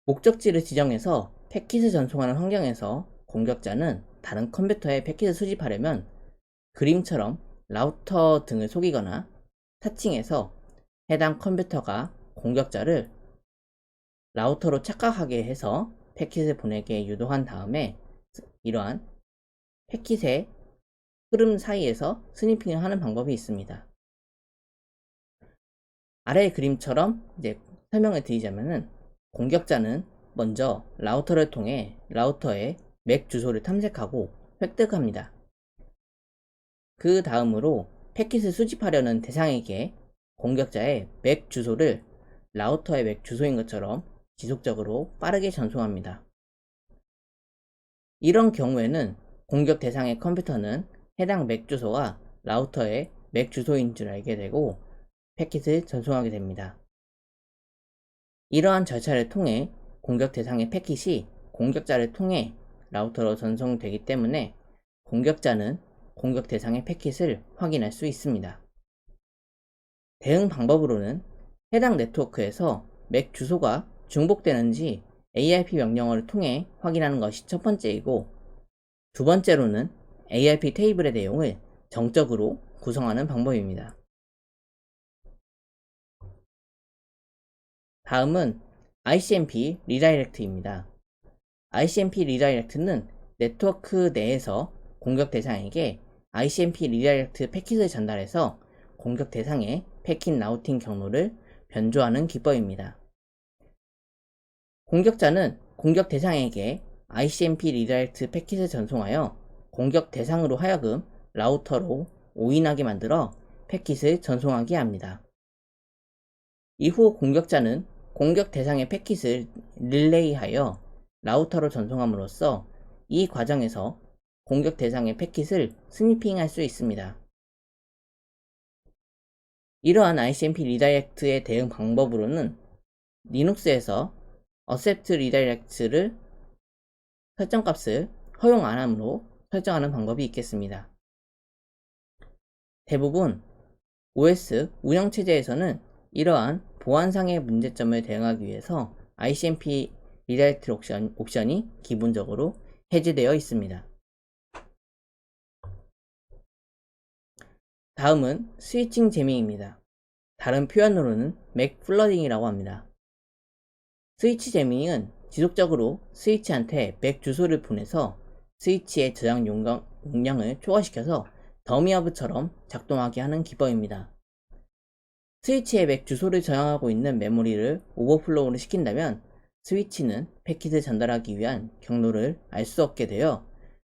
목적지를 지정해서 패킷을 전송하는 환경에서 공격자는 다른 컴퓨터에 패킷을 수집하려면 그림처럼 라우터 등을 속이거나 타칭해서 해당 컴퓨터가 공격자를 라우터로 착각하게 해서 패킷을 보내게 유도한 다음에 이러한 패킷의 흐름 사이에서 스니핑을 하는 방법이 있습니다. 아래의 그림처럼 설명을 드리자면은 공격자는 먼저 라우터를 통해 라우터의 맥 주소를 탐색하고 획득합니다. 그 다음으로 패킷을 수집하려는 대상에게 공격자의 맥 주소를 라우터의 맥 주소인 것처럼 지속적으로 빠르게 전송합니다. 이런 경우에는 공격 대상의 컴퓨터는 해당 맥 주소가 라우터의 맥 주소인 줄 알게 되고 패킷을 전송하게 됩니다. 이러한 절차를 통해 공격 대상의 패킷이 공격자를 통해 라우터로 전송되기 때문에 공격자는 공격 대상의 패킷을 확인할 수 있습니다. 대응 방법으로는 해당 네트워크에서 맥 주소가 중복되는지 ARP 명령어를 통해 확인하는 것이 첫 번째이고, 두 번째로는 ARP 테이블의 내용을 정적으로 구성하는 방법입니다. 다음은 ICMP 리다이렉트입니다. ICMP 리다이렉트는 네트워크 내에서 공격 대상에게 ICMP 리다이렉트 패킷을 전달해서 공격 대상의 패킷 라우팅 경로를 변조하는 기법입니다. 공격자는 공격 대상에게 ICMP 리다이렉트 패킷을 전송하여 공격 대상으로 하여금 라우터로 오인하게 만들어 패킷을 전송하게 합니다. 이후 공격자는 공격 대상의 패킷을 릴레이하여 라우터로 전송함으로써 이 과정에서 공격 대상의 패킷을 스니핑할 수 있습니다. 이러한 ICMP 리다이렉트의 대응 방법으로는 리눅스에서 accept redirect를 설정값을 허용 안함으로 설정하는 방법이 있겠습니다. 대부분 OS 운영체제에서는 이러한 보안상의 문제점을 대응하기 위해서 ICMP 리다이렉트 옵션이 기본적으로 해제되어 있습니다. 다음은 스위칭 제밍입니다. 다른 표현으로는 맥 플러딩이라고 합니다. 스위치 제밍은 지속적으로 스위치한테 맥 주소를 보내서 스위치의 저장 용량을 초과시켜서 더미허브처럼 작동하게 하는 기법입니다. 스위치의 맥 주소를 저장하고 있는 메모리를 오버플로우를 시킨다면 스위치는 패킷을 전달하기 위한 경로를 알 수 없게 되어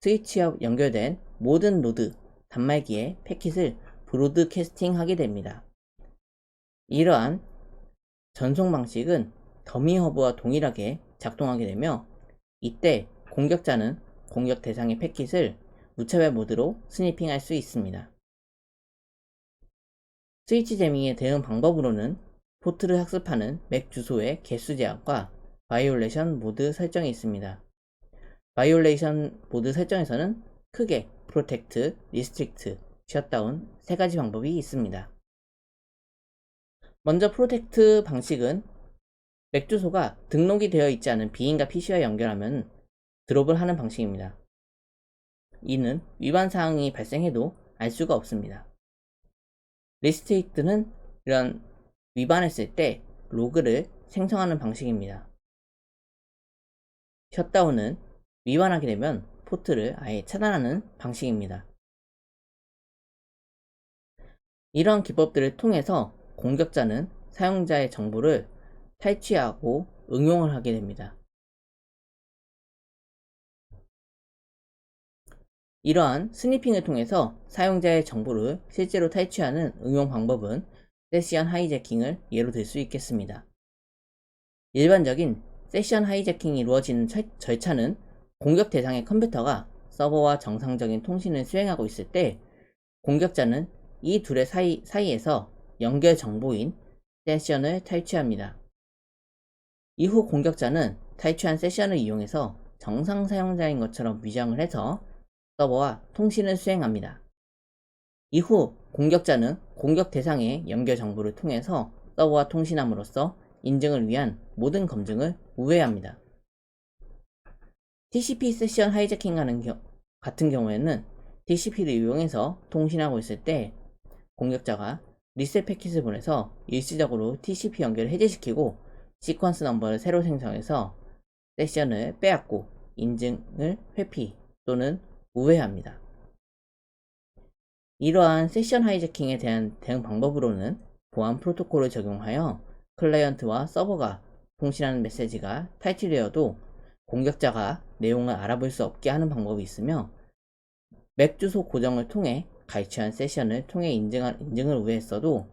스위치와 연결된 모든 노드, 단말기에 패킷을 브로드캐스팅하게 됩니다. 이러한 전송 방식은 더미 허브와 동일하게 작동하게 되며 이때 공격자는 공격 대상의 패킷을 무차별 모드로 스니핑할 수 있습니다. 스위치 제밍의 대응 방법으로는 포트를 학습하는 맥 주소의 개수 제한과 바이올레이션 모드 설정이 있습니다. 바이올레이션 모드 설정에서는 크게 프로텍트, 리스트릭트, 셧다운 세 가지 방법이 있습니다. 먼저 프로텍트 방식은 맥 주소가 등록이 되어 있지 않은 비인가 PC와 연결하면 드롭을 하는 방식입니다. 이는 위반 사항이 발생해도 알 수가 없습니다. 리스트릭트는 이런 위반했을 때 로그를 생성하는 방식입니다. 셧다운은 위반하게 되면 포트를 아예 차단하는 방식입니다. 이러한 기법들을 통해서 공격자는 사용자의 정보를 탈취하고 응용을 하게 됩니다. 이러한 스니핑을 통해서 사용자의 정보를 실제로 탈취하는 응용 방법은 세션 하이제킹을 예로 들 수 있겠습니다. 일반적인 세션 하이제킹이 이루어지는 절차는 공격 대상의 컴퓨터가 서버와 정상적인 통신을 수행하고 있을 때 공격자는 이 둘의 사이에서 연결 정보인 세션을 탈취합니다. 이후 공격자는 탈취한 세션을 이용해서 정상 사용자인 것처럼 위장을 해서 서버와 통신을 수행합니다. 이후 공격자는 공격 대상의 연결 정보를 통해서 서버와 통신함으로써 인증을 위한 모든 검증을 우회합니다. TCP 세션 하이제킹 같은 경우에는 TCP를 이용해서 통신하고 있을 때 공격자가 리셋 패킷을 보내서 일시적으로 TCP 연결을 해제시키고 시퀀스 넘버를 새로 생성해서 세션을 빼앗고 인증을 회피 또는 우회합니다. 이러한 세션 하이제킹에 대한 대응 방법으로는 보안 프로토콜을 적용하여 클라이언트와 서버가 통신하는 메시지가 탈취되어도 공격자가 내용을 알아볼 수 없게 하는 방법이 있으며 맥 주소 고정을 통해 갈취한 세션을 통해 인증을 우회했어도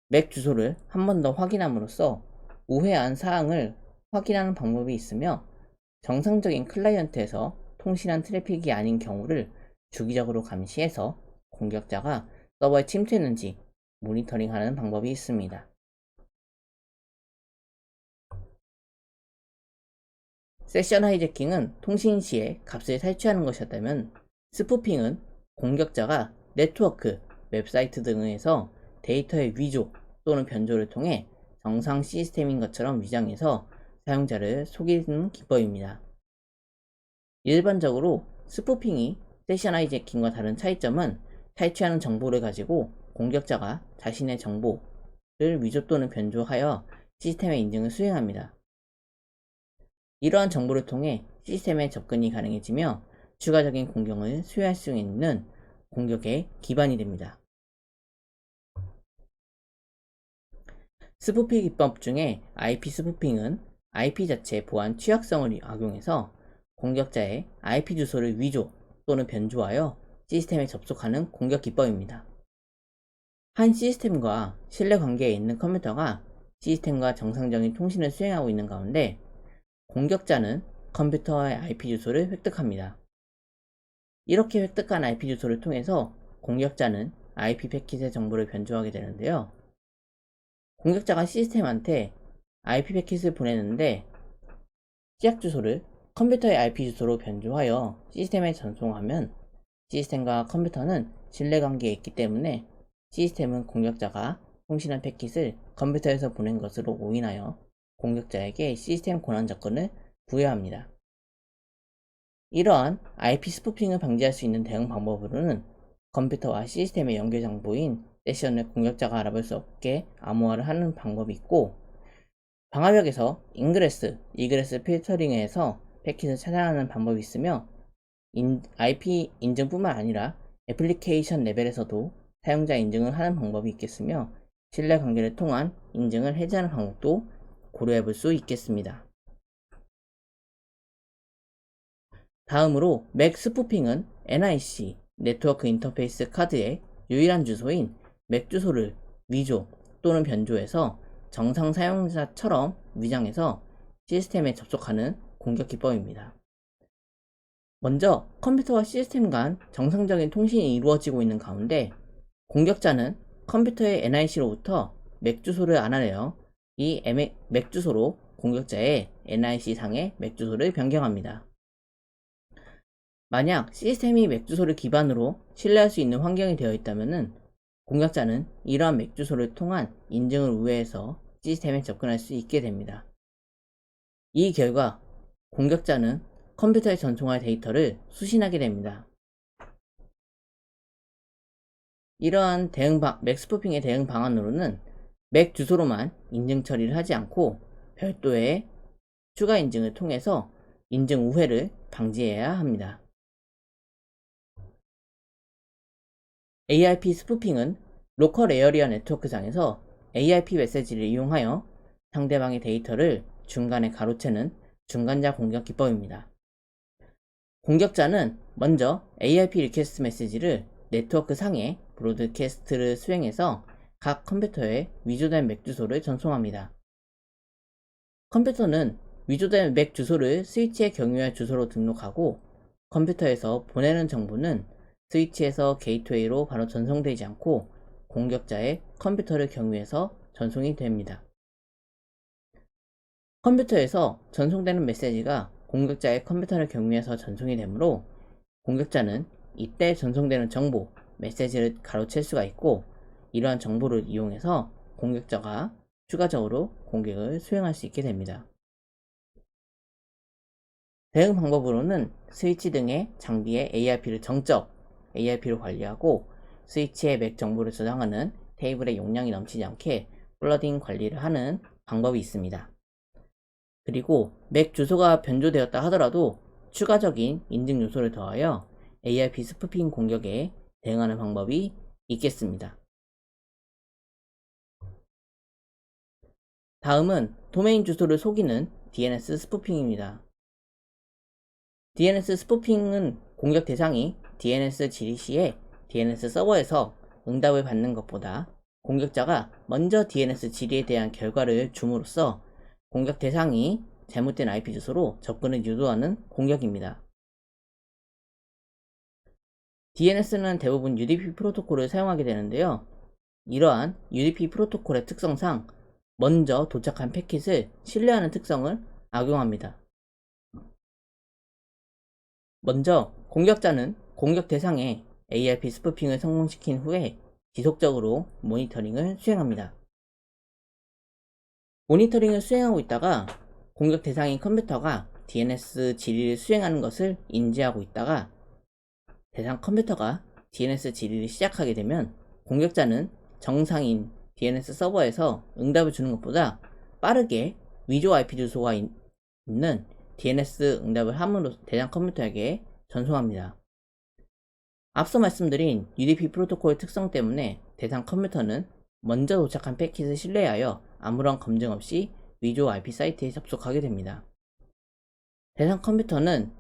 맥 주소를 한 번 더 확인함으로써 우회한 사항을 확인하는 방법이 있으며 정상적인 클라이언트에서 통신한 트래픽이 아닌 경우를 주기적으로 감시해서 공격자가 서버에 침투했는지 모니터링하는 방법이 있습니다. 세션 하이제킹은 통신 시에 값을 탈취하는 것이었다면, 스푸핑은 공격자가 네트워크, 웹사이트 등에서 데이터의 위조 또는 변조를 통해 정상 시스템인 것처럼 위장해서 사용자를 속이는 기법입니다. 일반적으로 스푸핑이 세션 하이제킹과 다른 차이점은 탈취하는 정보를 가지고 공격자가 자신의 정보를 위조 또는 변조하여 시스템의 인증을 수행합니다. 이러한 정보를 통해 시스템에 접근이 가능해지며 추가적인 공격을 수행할 수 있는 공격의 기반이 됩니다. 스푸핑 기법 중에 IP 스푸핑은 IP 자체 보안 취약성을 악용해서 공격자의 IP 주소를 위조 또는 변조하여 시스템에 접속하는 공격 기법입니다. 한 시스템과 신뢰 관계에 있는 컴퓨터가 시스템과 정상적인 통신을 수행하고 있는 가운데 공격자는 컴퓨터의 IP 주소를 획득합니다. 이렇게 획득한 IP 주소를 통해서 공격자는 IP 패킷의 정보를 변조하게 되는데요. 공격자가 시스템한테 IP 패킷을 보내는데 시작 주소를 컴퓨터의 IP 주소로 변조하여 시스템에 전송하면 시스템과 컴퓨터는 신뢰관계에 있기 때문에 시스템은 공격자가 통신한 패킷을 컴퓨터에서 보낸 것으로 오인하여 공격자에게 시스템 권한 접근을 부여합니다. 이러한 IP 스푸핑을 방지할 수 있는 대응 방법으로는 컴퓨터와 시스템의 연결 정보인 세션을 공격자가 알아볼 수 없게 암호화를 하는 방법이 있고, 방화벽에서 인그레스, 이그레스 필터링을 해서 패킷을 차단하는 방법이 있으며, IP 인증뿐만 아니라 애플리케이션 레벨에서도 사용자 인증을 하는 방법이 있겠으며, 신뢰 관계를 통한 인증을 해제하는 방법도 고려해 볼 수 있겠습니다. 다음으로 맥 스푸핑은 NIC 네트워크 인터페이스 카드의 유일한 주소인 맥 주소를 위조 또는 변조해서 정상 사용자처럼 위장해서 시스템에 접속하는 공격 기법입니다. 먼저 컴퓨터와 시스템 간 정상적인 통신이 이루어지고 있는 가운데 공격자는 컴퓨터의 NIC로부터 맥 주소를 알아내어 이 맥 주소로 공격자의 NIC 상의 맥 주소를 변경합니다. 만약 시스템이 맥 주소를 기반으로 신뢰할 수 있는 환경이 되어 있다면 공격자는 이러한 맥 주소를 통한 인증을 우회해서 시스템에 접근할 수 있게 됩니다. 이 결과 공격자는 컴퓨터에 전송할 데이터를 수신하게 됩니다. 이러한 맥 스푸핑의 대응 방안으로는 맥 주소로만 인증 처리를 하지 않고 별도의 추가 인증을 통해서 인증 우회를 방지해야 합니다. ARP 스푸핑은 로컬 에어리어 네트워크상에서 ARP 메시지를 이용하여 상대방의 데이터를 중간에 가로채는 중간자 공격 기법입니다. 공격자는 먼저 ARP 리퀘스트 메시지를 네트워크 상에 브로드캐스트를 수행해서 각 컴퓨터에 위조된 맥 주소를 전송합니다. 컴퓨터는 위조된 맥 주소를 스위치에 경유할 주소로 등록하고 컴퓨터에서 보내는 정보는 스위치에서 게이트웨이로 바로 전송되지 않고 공격자의 컴퓨터를 경유해서 전송이 됩니다. 컴퓨터에서 전송되는 메시지가 공격자의 컴퓨터를 경유해서 전송이 되므로 공격자는 이때 전송되는 정보, 메시지를 가로챌 수가 있고 이러한 정보를 이용해서 공격자가 추가적으로 공격을 수행할 수 있게 됩니다. 대응 방법으로는 스위치 등의 장비의 ARP를 ARP로 관리하고 스위치의 맥 정보를 저장하는 테이블의 용량이 넘치지 않게 플러딩 관리를 하는 방법이 있습니다. 그리고 맥 주소가 변조되었다 하더라도 추가적인 인증 요소를 더하여 ARP 스푸핑 공격에 대응하는 방법이 있겠습니다. 다음은 도메인 주소를 속이는 DNS 스푸핑입니다. DNS 스푸핑은 공격 대상이 DNS 지리 시에 DNS 서버에서 응답을 받는 것보다 공격자가 먼저 DNS 질의에 대한 결과를 줌으로써 공격 대상이 잘못된 IP 주소로 접근을 유도하는 공격입니다. DNS는 대부분 UDP 프로토콜을 사용하게 되는데요. 이러한 UDP 프로토콜의 특성상 먼저 도착한 패킷을 신뢰하는 특성을 악용합니다. 먼저 공격자는 공격 대상에 ARP 스푸핑을 성공시킨 후에 지속적으로 모니터링을 수행합니다. 모니터링을 수행하고 있다가 공격 대상인 컴퓨터가 DNS 질의를 수행하는 것을 인지하고 있다가 대상 컴퓨터가 DNS 질의를 시작하게 되면 공격자는 정상인 DNS 서버에서 응답을 주는 것보다 빠르게 위조 IP 주소가 있는 DNS 응답을 함으로 대상 컴퓨터에게 전송합니다. 앞서 말씀드린 UDP 프로토콜의 특성 때문에 대상 컴퓨터는 먼저 도착한 패킷을 신뢰하여 아무런 검증 없이 위조 IP 사이트에 접속하게 됩니다. 대상 컴퓨터는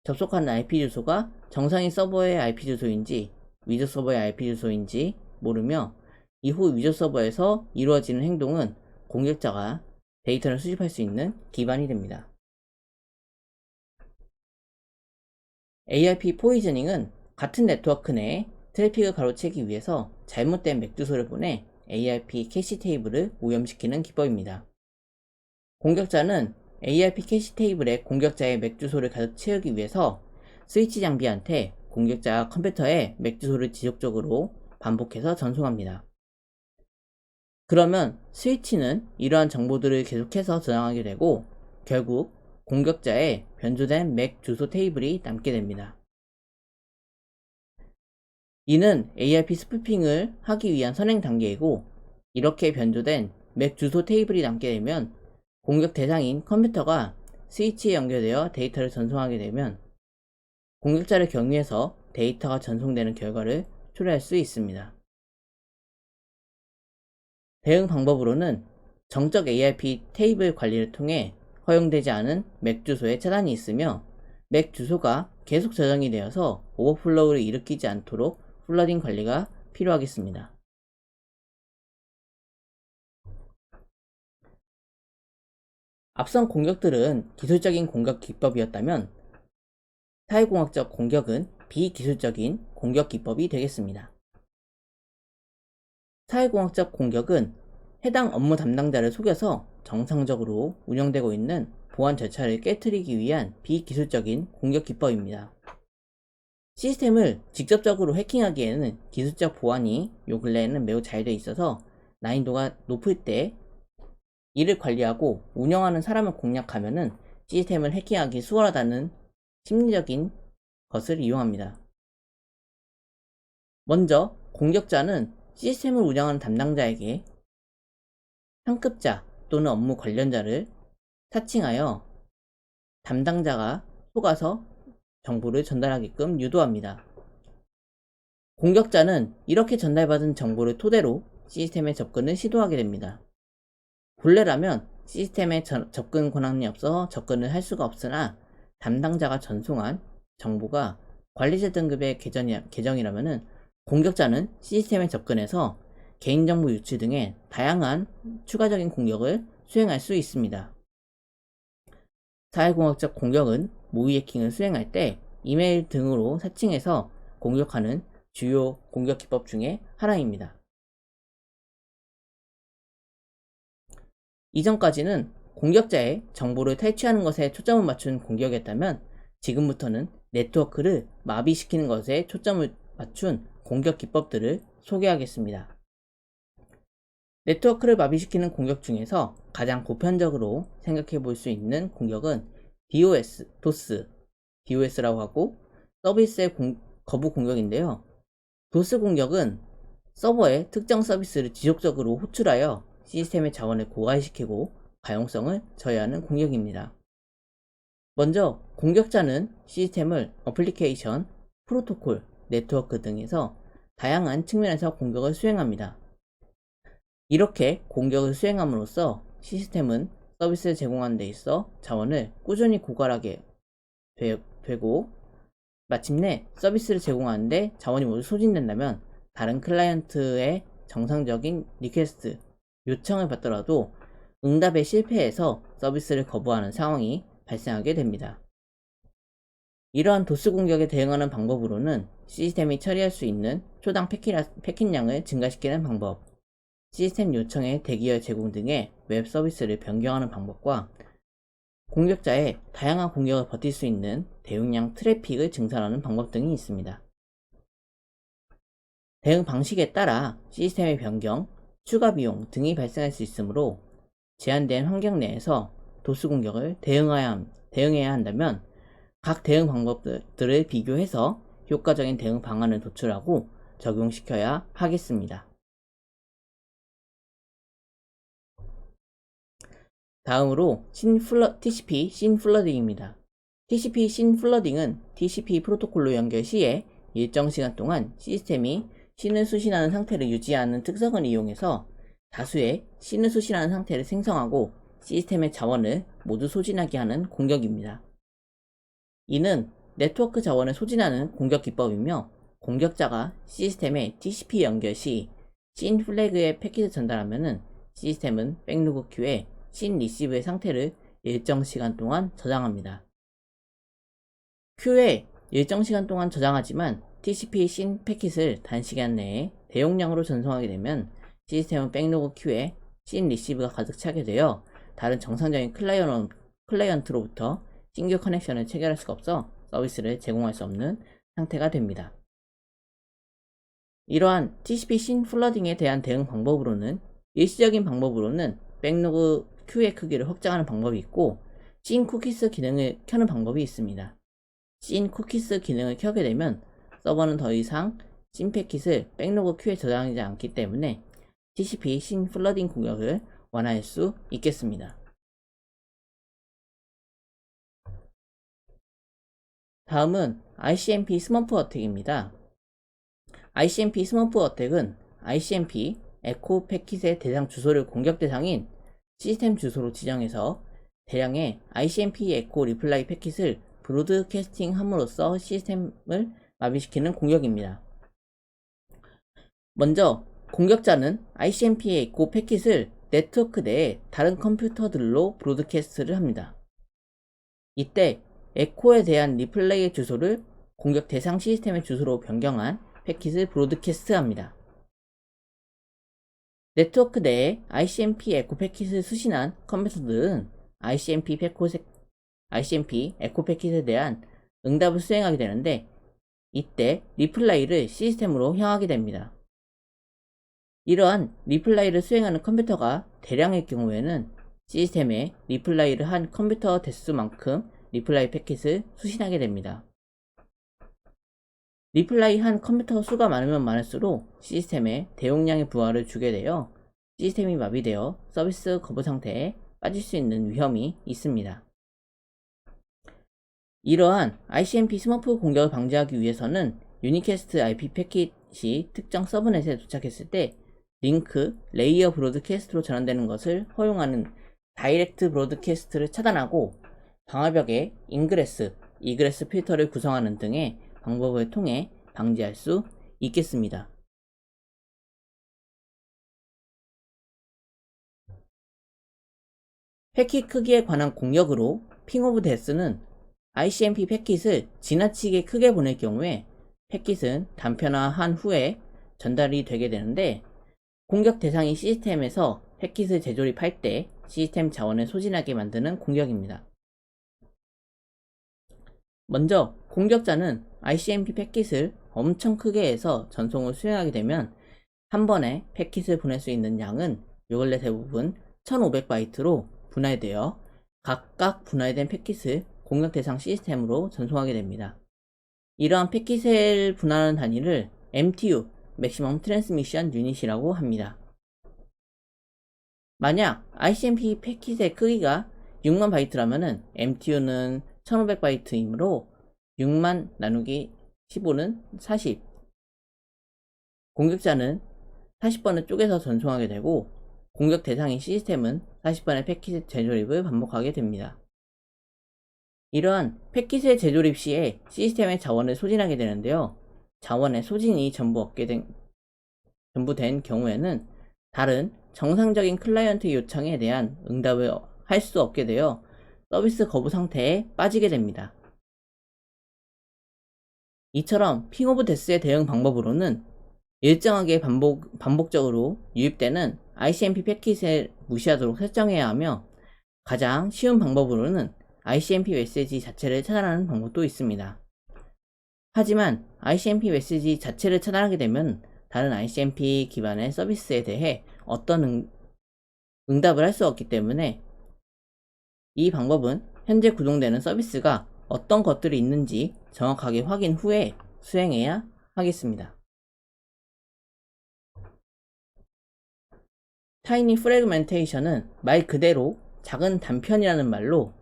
접속하는 IP 주소가 정상인 서버의 IP 주소인지 위조 서버의 IP 주소인지 모르며 이후 위조 서버에서 이루어지는 행동은 공격자가 데이터를 수집할 수 있는 기반이 됩니다. ARP 포이저닝은 같은 네트워크 내에 트래픽을 가로채기 위해서 잘못된 맥 주소를 보내 ARP 캐시 테이블을 오염시키는 기법입니다. 공격자는 ARP 캐시 테이블에 공격자의 맥 주소를 가득 채우기 위해서 스위치 장비한테 공격자 컴퓨터의 맥 주소를 지속적으로 반복해서 전송합니다. 그러면 스위치는 이러한 정보들을 계속해서 저장하게 되고 결국 공격자의 변조된 맥 주소 테이블이 남게 됩니다. 이는 ARP 스푸핑을 하기 위한 선행 단계이고 이렇게 변조된 맥 주소 테이블이 남게 되면 공격 대상인 컴퓨터가 스위치에 연결되어 데이터를 전송하게 되면 공격자를 경유해서 데이터가 전송되는 결과를 초래할 수 있습니다. 대응 방법으로는 정적 ARP 테이블 관리를 통해 허용되지 않은 맥 주소의 차단이 있으며 맥 주소가 계속 저장이 되어서 오버플로우를 일으키지 않도록 플러딩 관리가 필요하겠습니다. 앞선 공격들은 기술적인 공격 기법이었다면 사회공학적 공격은 비기술적인 공격 기법이 되겠습니다. 사회공학적 공격은 해당 업무 담당자를 속여서 정상적으로 운영되고 있는 보안 절차를 깨트리기 위한 비기술적인 공격 기법입니다. 시스템을 직접적으로 해킹하기에는 기술적 보안이 요 근래에는 매우 잘 되어 있어서 난이도가 높을 때 이를 관리하고 운영하는 사람을 공략하면은 시스템을 해킹하기 수월하다는 심리적인 것을 이용합니다. 먼저 공격자는 시스템을 운영하는 담당자에게 상급자 또는 업무 관련자를 사칭하여 담당자가 속아서 정보를 전달하게끔 유도합니다. 공격자는 이렇게 전달받은 정보를 토대로 시스템에 접근을 시도하게 됩니다. 본래라면 시스템에 접근 권한이 없어 접근을 할 수가 없으나 담당자가 전송한 정보가 관리자 등급의 계정이라면 공격자는 시스템에 접근해서 개인정보 유출 등의 다양한 추가적인 공격을 수행할 수 있습니다. 사회공학적 공격은 모의 해킹을 수행할 때 이메일 등으로 사칭해서 공격하는 주요 공격 기법 중에 하나입니다. 이전까지는 공격자의 정보를 탈취하는 것에 초점을 맞춘 공격이었다면 지금부터는 네트워크를 마비시키는 것에 초점을 맞춘 공격 기법들을 소개하겠습니다. 네트워크를 마비시키는 공격 중에서 가장 보편적으로 생각해 볼 수 있는 공격은 DOS라고 하고 서비스의 거부 공격인데요. DOS 공격은 서버에 특정 서비스를 지속적으로 호출하여 시스템의 자원을 고갈시키고 가용성을 저해하는 공격입니다. 먼저 공격자는 시스템을 어플리케이션, 프로토콜, 네트워크 등에서 다양한 측면에서 공격을 수행합니다. 이렇게 공격을 수행함으로써 시스템은 서비스를 제공하는 데 있어 자원을 꾸준히 고갈하게 되고 마침내 서비스를 제공하는데 자원이 모두 소진된다면 다른 클라이언트의 정상적인 리퀘스트, 요청을 받더라도 응답에 실패해서 서비스를 거부하는 상황이 발생하게 됩니다. 이러한 도스 공격에 대응하는 방법으로는 시스템이 처리할 수 있는 초당 패킷량을 증가시키는 방법, 시스템 요청의 대기열 제공 등의 웹 서비스를 변경하는 방법과 공격자의 다양한 공격을 버틸 수 있는 대용량 트래픽을 증설하는 방법 등이 있습니다. 대응 방식에 따라 시스템의 변경, 추가 비용 등이 발생할 수 있으므로 제한된 환경 내에서 도스 공격을 대응해야 한다면 각 대응 방법들을 비교해서 효과적인 대응 방안을 도출하고 적용시켜야 하겠습니다. 다음으로 TCP 신플러딩입니다. TCP 신플러딩은 TCP 프로토콜로 연결 시에 일정 시간 동안 시스템이 신을 수신하는 상태를 유지하는 특성을 이용해서 다수의 신을 수신하는 상태를 생성하고 시스템의 자원을 모두 소진하게 하는 공격입니다. 이는 네트워크 자원을 소진하는 공격 기법이며 공격자가 시스템에 TCP 연결 시 신 플래그의 패킷을 전달하면 시스템은 백로그 큐에 신 리시브의 상태를 일정 시간 동안 저장합니다. 큐에 일정 시간 동안 저장하지만 TCP 신 패킷을 단시간 내에 대용량으로 전송하게 되면 시스템은 백로그 큐에 신 리시브가 가득 차게 되어 다른 정상적인 클라이언트로부터 신규 커넥션을 체결할 수가 없어 서비스를 제공할 수 없는 상태가 됩니다. 이러한 TCP 신 플러딩에 대한 대응 방법으로는 일시적인 방법으로는 백로그 큐의 크기를 확장하는 방법이 있고 신 쿠키스 기능을 켜는 방법이 있습니다. 신 쿠키스 기능을 켜게 되면 서버는 더 이상 신 패킷을 백로그 큐에 저장하지 않기 때문에 TCP 신 플러딩 공격을 완화할 수 있겠습니다. 다음은 ICMP 스머프 어택입니다. ICMP 스머프 어택은 ICMP 에코 패킷의 대상 주소를 공격 대상인 시스템 주소로 지정해서 대량의 ICMP 에코 리플라이 패킷을 브로드캐스팅 함으로써 시스템을 마비시키는 공격입니다. 먼저 공격자는 ICMP 에코 패킷을 네트워크 내에 다른 컴퓨터들로 브로드캐스트를 합니다. 이때 에코에 대한 리플레이의 주소를 공격 대상 시스템의 주소로 변경한 패킷을 브로드캐스트합니다. 네트워크 내에 ICMP 에코 패킷을 수신한 컴퓨터들은 ICMP 에코 패킷에 대한 응답을 수행하게 되는데 이때 리플라이를 시스템으로 향하게 됩니다. 이러한 리플라이를 수행하는 컴퓨터가 대량일 경우에는 시스템에 리플라이를 한 컴퓨터 대수만큼 리플라이 패킷을 수신하게 됩니다. 리플라이 한 컴퓨터 수가 많으면 많을수록 시스템에 대용량의 부하를 주게 되어 시스템이 마비되어 서비스 거부 상태에 빠질 수 있는 위험이 있습니다. 이러한 ICMP 스머프 공격을 방지하기 위해서는 유니캐스트 IP 패킷이 특정 서브넷에 도착했을 때 링크, 레이어 브로드캐스트로 전환되는 것을 허용하는 다이렉트 브로드캐스트를 차단하고 방화벽에 인그레스, 이그레스 필터를 구성하는 등의 방법을 통해 방지할 수 있겠습니다. 패킷 크기에 관한 공격으로 핑 오브 데스는 ICMP 패킷을 지나치게 크게 보낼 경우에 패킷은 단편화한 후에 전달이 되게 되는데 공격 대상이 시스템에서 패킷을 재조립할 때 시스템 자원을 소진하게 만드는 공격입니다. 먼저 공격자는 ICMP 패킷을 엄청 크게 해서 전송을 수행하게 되면 한 번에 패킷을 보낼 수 있는 양은 요 근래 대부분 1500바이트로 분할되어 각각 분할된 패킷을 공격 대상 시스템으로 전송하게 됩니다. 이러한 패킷을 분할하는 단위를 MTU, Maximum Transmission Unit이라고 합니다. 만약 ICMP 패킷의 크기가 6만 바이트라면 MTU는 1500바이트이므로 6만 나누기 15는 40. 공격자는 40번을 쪼개서 전송하게 되고 공격 대상인 시스템은 40번의 패킷 재조립을 반복하게 됩니다. 이러한 패킷의 재조립 시에 시스템의 자원을 소진하게 되는데요. 자원의 소진이 전부 전부 된 경우에는 다른 정상적인 클라이언트 요청에 대한 응답을 할 수 없게 되어 서비스 거부 상태에 빠지게 됩니다. 이처럼 핑 오브 데스의 대응 방법으로는 일정하게 반복적으로 유입되는 ICMP 패킷을 무시하도록 설정해야 하며, 가장 쉬운 방법으로는 ICMP 메시지 자체를 차단하는 방법도 있습니다. 하지만 ICMP 메시지 자체를 차단하게 되면 다른 ICMP 기반의 서비스에 대해 어떤 응답을 할 수 없기 때문에 이 방법은 현재 구동되는 서비스가 어떤 것들이 있는지 정확하게 확인 후에 수행해야 하겠습니다. 타이니 프래그멘테이션은 말 그대로 작은 단편이라는 말로,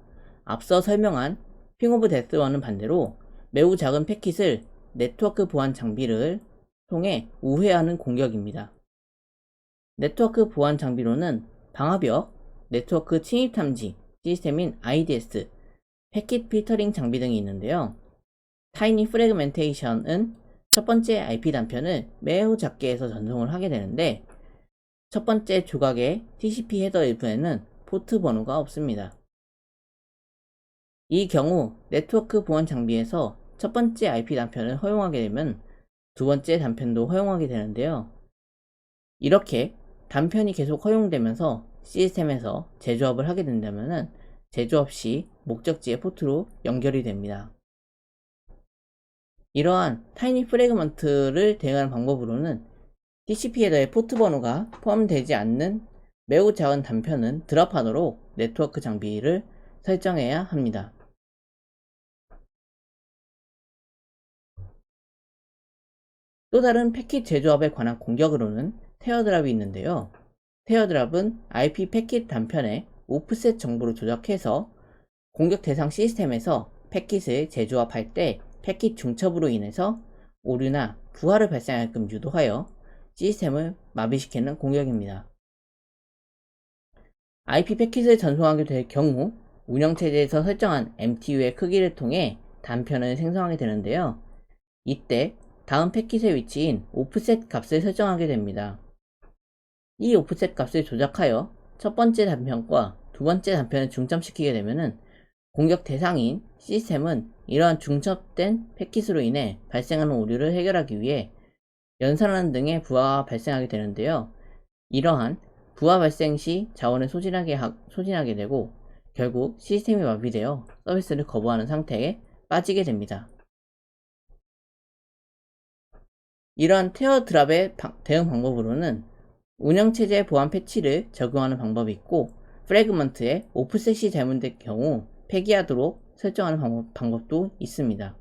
앞서 설명한 핑 오브 데스와는 반대로 매우 작은 패킷을 네트워크 보안 장비를 통해 우회하는 공격입니다. 네트워크 보안 장비로는 방화벽, 네트워크 침입 탐지 시스템인 IDS, 패킷 필터링 장비 등이 있는데요. 타이니 프래그멘테이션은 첫 번째 IP 단편을 매우 작게 해서 전송을 하게 되는데, 첫 번째 조각의 TCP 헤더 일부에는 포트 번호가 없습니다. 이 경우 네트워크 보안 장비에서 첫 번째 IP 단편을 허용하게 되면 두 번째 단편도 허용하게 되는데요. 이렇게 단편이 계속 허용되면서 시스템에서 재조합을 하게 된다면 재조합 시 목적지의 포트로 연결이 됩니다. 이러한 타이니 프래그먼트를 대응하는 방법으로는 TCP 헤더에 포트 번호가 포함되지 않는 매우 작은 단편은 드랍하도록 네트워크 장비를 설정해야 합니다. 또 다른 패킷 재조합에 관한 공격으로는 테어드랍이 있는데요. 테어드랍은 IP 패킷 단편의 오프셋 정보를 조작해서 공격 대상 시스템에서 패킷을 재조합할 때 패킷 중첩으로 인해서 오류나 부하를 발생하게끔 유도하여 시스템을 마비시키는 공격입니다. IP 패킷을 전송하게 될 경우 운영체제에서 설정한 MTU의 크기를 통해 단편을 생성하게 되는데요. 이때 다음 패킷의 위치인 오프셋 값을 설정하게 됩니다. 이 오프셋 값을 조작하여 첫 번째 단편과 두 번째 단편을 중첩시키게 되면 공격 대상인 시스템은 이러한 중첩된 패킷으로 인해 발생하는 오류를 해결하기 위해 연산하는 등의 부하가 발생하게 되는데요. 이러한 부하 발생 시 자원을 소진하게 되고 결국 시스템이 마비되어 서비스를 거부하는 상태에 빠지게 됩니다. 이러한 테어드랍의 대응 방법으로는 운영체제 보안 패치를 적용하는 방법이 있고, 프래그먼트에 오프셋이 잘못될 경우 폐기하도록 설정하는 방법도 있습니다.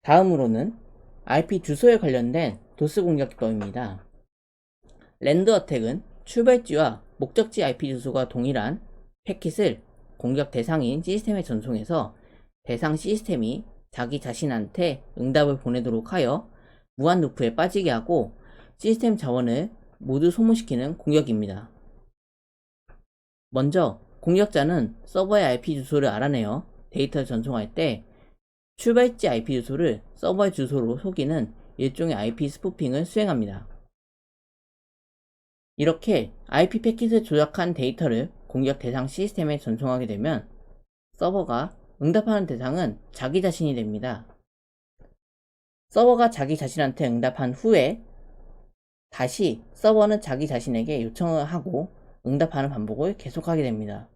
다음으로는 IP 주소에 관련된 도스 공격 기법입니다. 랜드 어택은 출발지와 목적지 IP 주소가 동일한 패킷을 공격 대상인 시스템에 전송해서 대상 시스템이 자기 자신한테 응답을 보내도록 하여 무한 루프에 빠지게 하고 시스템 자원을 모두 소모시키는 공격입니다. 먼저 공격자는 서버의 IP 주소를 알아내어 데이터를 전송할 때 출발지 IP 주소를 서버의 주소로 속이는 일종의 IP 스푸핑을 수행합니다. 이렇게 IP 패킷을 조작한 데이터를 공격 대상 시스템에 전송하게 되면 서버가 응답하는 대상은 자기 자신이 됩니다. 서버가 자기 자신한테 응답한 후에 다시 서버는 자기 자신에게 요청을 하고 응답하는 반복을 계속하게 됩니다.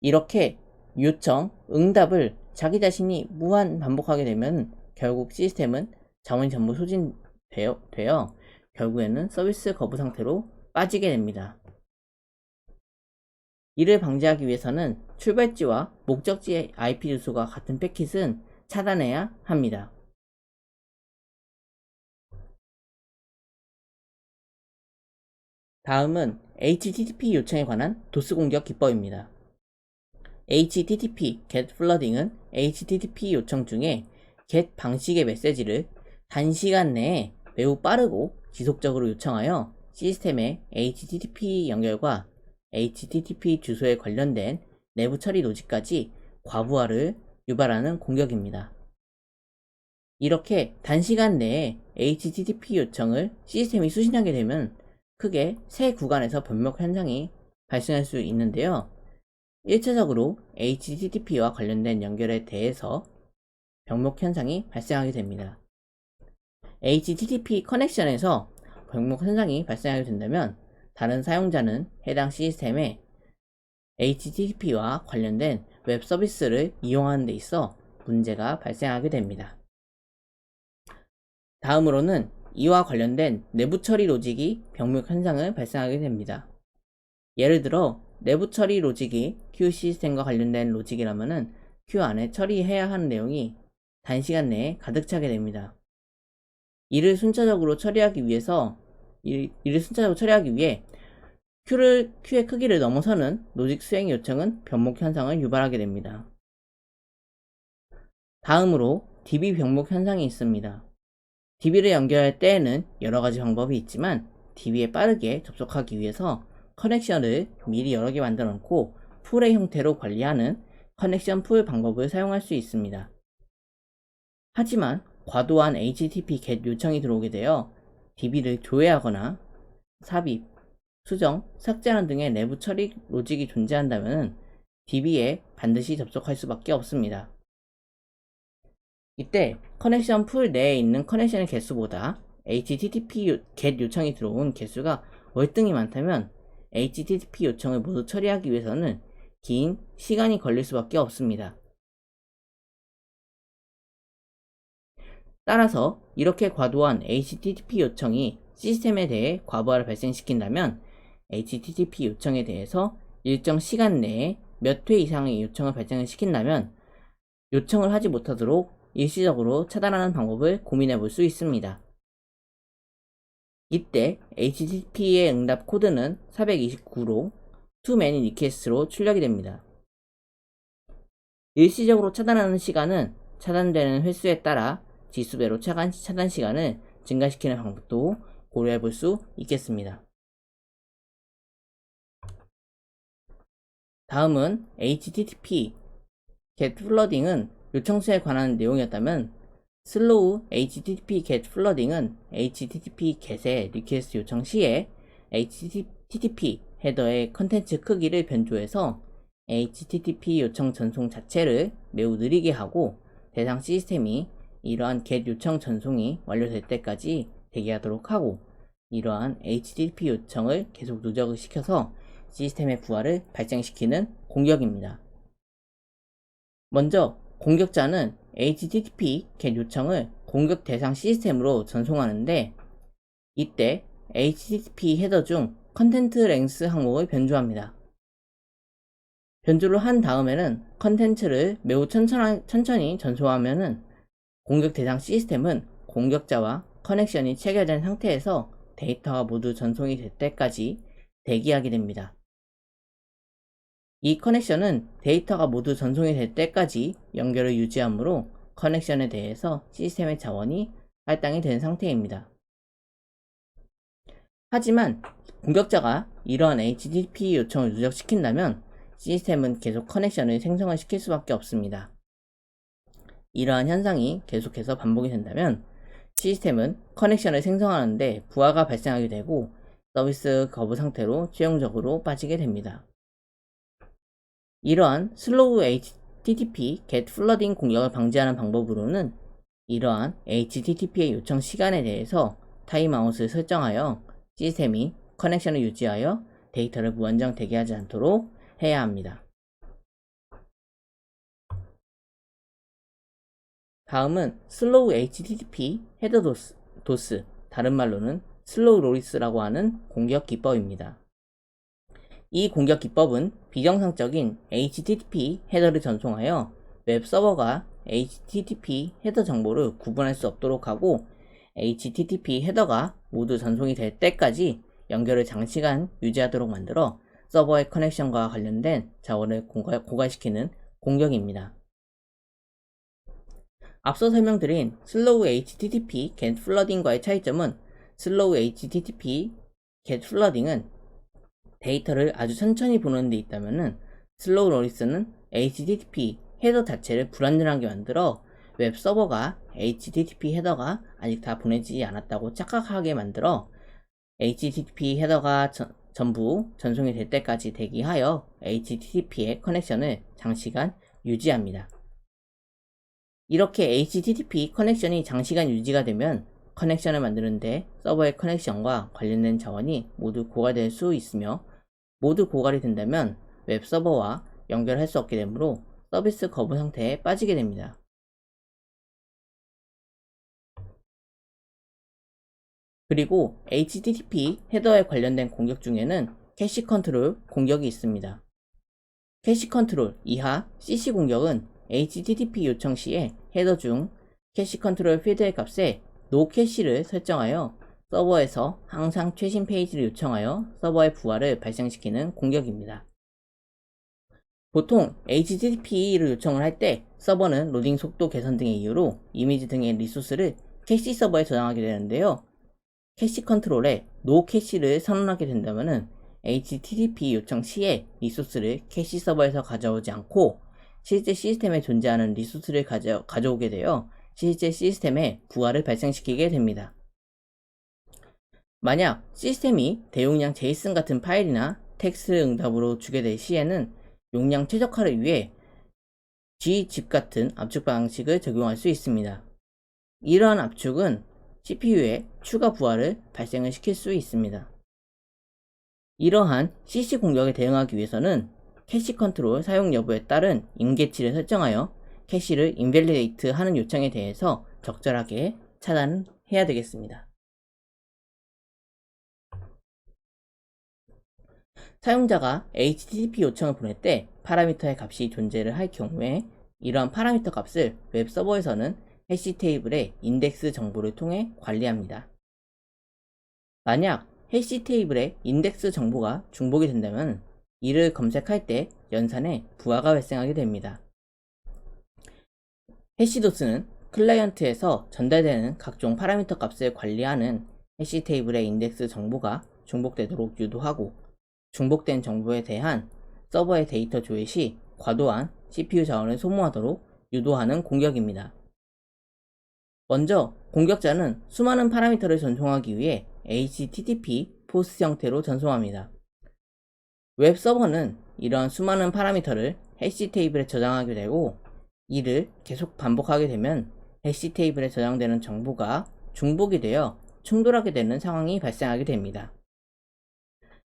이렇게 요청, 응답을 자기 자신이 무한 반복하게 되면 결국 시스템은 자원이 전부 소진되어 결국에는 서비스 거부 상태로 빠지게 됩니다. 이를 방지하기 위해서는 출발지와 목적지의 IP 주소가 같은 패킷은 차단해야 합니다. 다음은 HTTP 요청에 관한 도스 공격 기법입니다. HTTP get flooding은 HTTP 요청 중에 get 방식의 메시지를 단시간 내에 매우 빠르고 지속적으로 요청하여 시스템의 HTTP 연결과 HTTP 주소에 관련된 내부 처리 로직까지 과부하를 유발하는 공격입니다. 이렇게 단시간 내에 HTTP 요청을 시스템이 수신하게 되면 크게 세 구간에서 변목 현상이 발생할 수 있는데요. 1차적으로 HTTP와 관련된 연결에 대해서 변목 현상이 발생하게 됩니다. HTTP 커넥션에서 변목 현상이 발생하게 된다면 다른 사용자는 해당 시스템에 HTTP와 관련된 웹 서비스를 이용하는 데 있어 문제가 발생하게 됩니다. 다음으로는 이와 관련된 내부 처리 로직이 변목 현상을 발생하게 됩니다. 예를 들어 내부 처리 로직이 Q 시스템과 관련된 로직이라면 Q 안에 처리해야 하는 내용이 단시간 내에 가득 차게 됩니다. 이를 순차적으로 처리하기 위해 Q의 크기를 넘어서는 로직 수행 요청은 변목 현상을 유발하게 됩니다. 다음으로 DB 변목 현상이 있습니다. DB를 연결할 때에는 여러가지 방법이 있지만 DB에 빠르게 접속하기 위해서 커넥션을 미리 여러 개 만들어 놓고 풀의 형태로 관리하는 커넥션 풀 방법을 사용할 수 있습니다. 하지만 과도한 HTTP GET 요청이 들어오게 되어 DB를 조회하거나 삽입, 수정, 삭제하는 등의 내부 처리 로직이 존재한다면 DB에 반드시 접속할 수밖에 없습니다. 이때 커넥션 풀 내에 있는 커넥션의 개수보다 HTTP GET 요청이 들어온 개수가 월등히 많다면 HTTP 요청을 모두 처리하기 위해서는 긴 시간이 걸릴 수밖에 없습니다. 따라서 이렇게 과도한 HTTP 요청이 시스템에 대해 과부하를 발생시킨다면 HTTP 요청에 대해서 일정 시간 내에 몇 회 이상의 요청을 발생을 시킨다면 요청을 하지 못하도록 일시적으로 차단하는 방법을 고민해 볼 수 있습니다. 이때 HTTP의 응답 코드는 429로 too many request로 출력이 됩니다. 일시적으로 차단하는 시간은 차단되는 횟수에 따라 지수배로 차단 시간을 증가시키는 방법도 고려해 볼 수 있겠습니다. 다음은 HTTP GET 플러딩은 요청수에 관한 내용이었다면 슬로우 HTTP GET 플러딩은 HTTP GET의 리퀘스트 요청 시에 HTTP 헤더의 컨텐츠 크기를 변조해서 HTTP 요청 전송 자체를 매우 느리게 하고 대상 시스템이 이러한 GET 요청 전송이 완료될 때까지 대기하도록 하고 이러한 HTTP 요청을 계속 누적을 시켜서 시스템의 부하를 발생시키는 공격입니다. 먼저 공격자는 HTTP GET 요청을 공격 대상 시스템으로 전송하는데 이때 HTTP 헤더 중 컨텐트 랭스 항목을 변조합니다. 변조를 한 다음에는 컨텐츠를 매우 천천히 전송하면은 공격 대상 시스템은 공격자와 커넥션이 체결된 상태에서 데이터가 모두 전송이 될 때까지 대기하게 됩니다. 이 커넥션은 데이터가 모두 전송이 될 때까지 연결을 유지하므로 커넥션에 대해서 시스템의 자원이 할당이 된 상태입니다. 하지만 공격자가 이러한 HTTP 요청을 누적시킨다면 시스템은 계속 커넥션을 생성을 시킬 수밖에 없습니다. 이러한 현상이 계속해서 반복이 된다면 시스템은 커넥션을 생성하는데 부하가 발생하게 되고 서비스 거부 상태로 최종적으로 빠지게 됩니다. 이러한 슬로우 HTTP GET 플러딩 공격을 방지하는 방법으로는 이러한 HTTP의 요청 시간에 대해서 타임아웃을 설정하여 시스템이 커넥션을 유지하여 데이터를 무한정 대기하지 않도록 해야 합니다. 다음은 슬로우 HTTP 헤더 도스, 다른 말로는 슬로우 로리스라고 하는 공격 기법입니다. 이 공격 기법은 비정상적인 HTTP 헤더를 전송하여 웹 서버가 HTTP 헤더 정보를 구분할 수 없도록 하고 HTTP 헤더가 모두 전송이 될 때까지 연결을 장시간 유지하도록 만들어 서버의 커넥션과 관련된 자원을 고갈시키는 공격입니다. 앞서 설명드린 슬로우 HTTP GET 플러딩과의 차이점은 슬로우 HTTP GET 플러딩은 데이터를 아주 천천히 보는 데 있다면은 슬로우 로리스는 HTTP 헤더 자체를 불안전하게 만들어 웹 서버가 HTTP 헤더가 아직 다 보내지지 않았다고 착각하게 만들어 HTTP 헤더가 전부 전송이 될 때까지 대기하여 HTTP의 커넥션을 장시간 유지합니다. 이렇게 HTTP 커넥션이 장시간 유지가 되면 커넥션을 만드는데 서버의 커넥션과 관련된 자원이 모두 고갈될 수 있으며, 모두 고갈이 된다면 웹 서버와 연결할 수 없게 되므로 서비스 거부 상태에 빠지게 됩니다. 그리고 HTTP 헤더에 관련된 공격 중에는 캐시 컨트롤 공격이 있습니다. 캐시 컨트롤 이하 CC 공격은 HTTP 요청 시에 헤더 중 캐시 컨트롤 필드의 값에 노 캐시를 설정하여 서버에서 항상 최신 페이지를 요청하여 서버의 부하를 발생시키는 공격입니다. 보통 HTTP를 요청을 할 때 서버는 로딩 속도 개선 등의 이유로 이미지 등의 리소스를 캐시 서버에 저장하게 되는데요. 캐시 컨트롤에 노 캐시를 선언하게 된다면 HTTP 요청 시에 리소스를 캐시 서버에서 가져오지 않고 실제 시스템에 존재하는 리소스를 가져오게 되어 실제 시스템에 부하를 발생시키게 됩니다. 만약 시스템이 대용량 JSON 같은 파일이나 텍스트 응답으로 주게 될 시에는 용량 최적화를 위해 gzip 같은 압축 방식을 적용할 수 있습니다. 이러한 압축은 CPU에 추가 부하를 발생을 시킬 수 있습니다. 이러한 CC 공격에 대응하기 위해서는 캐시 컨트롤 사용 여부에 따른 임계치를 설정하여 캐시를 인밸리데이트 하는 요청에 대해서 적절하게 차단해야 되겠습니다. 사용자가 HTTP 요청을 보낼 때 파라미터의 값이 존재를 할 경우에 이러한 파라미터 값을 웹 서버에서는 해시 테이블의 인덱스 정보를 통해 관리합니다. 만약 해시 테이블의 인덱스 정보가 중복이 된다면 이를 검색할 때 연산에 부하가 발생하게 됩니다. 해시도스는 클라이언트에서 전달되는 각종 파라미터 값을 관리하는 해시 테이블의 인덱스 정보가 중복되도록 유도하고, 중복된 정보에 대한 서버의 데이터 조회 시 과도한 CPU 자원을 소모하도록 유도하는 공격입니다. 먼저 공격자는 수많은 파라미터를 전송하기 위해 HTTP 포스트 형태로 전송합니다. 웹 서버는 이러한 수많은 파라미터를 해시 테이블에 저장하게 되고, 이를 계속 반복하게 되면 해시 테이블에 저장되는 정보가 중복이 되어 충돌하게 되는 상황이 발생하게 됩니다.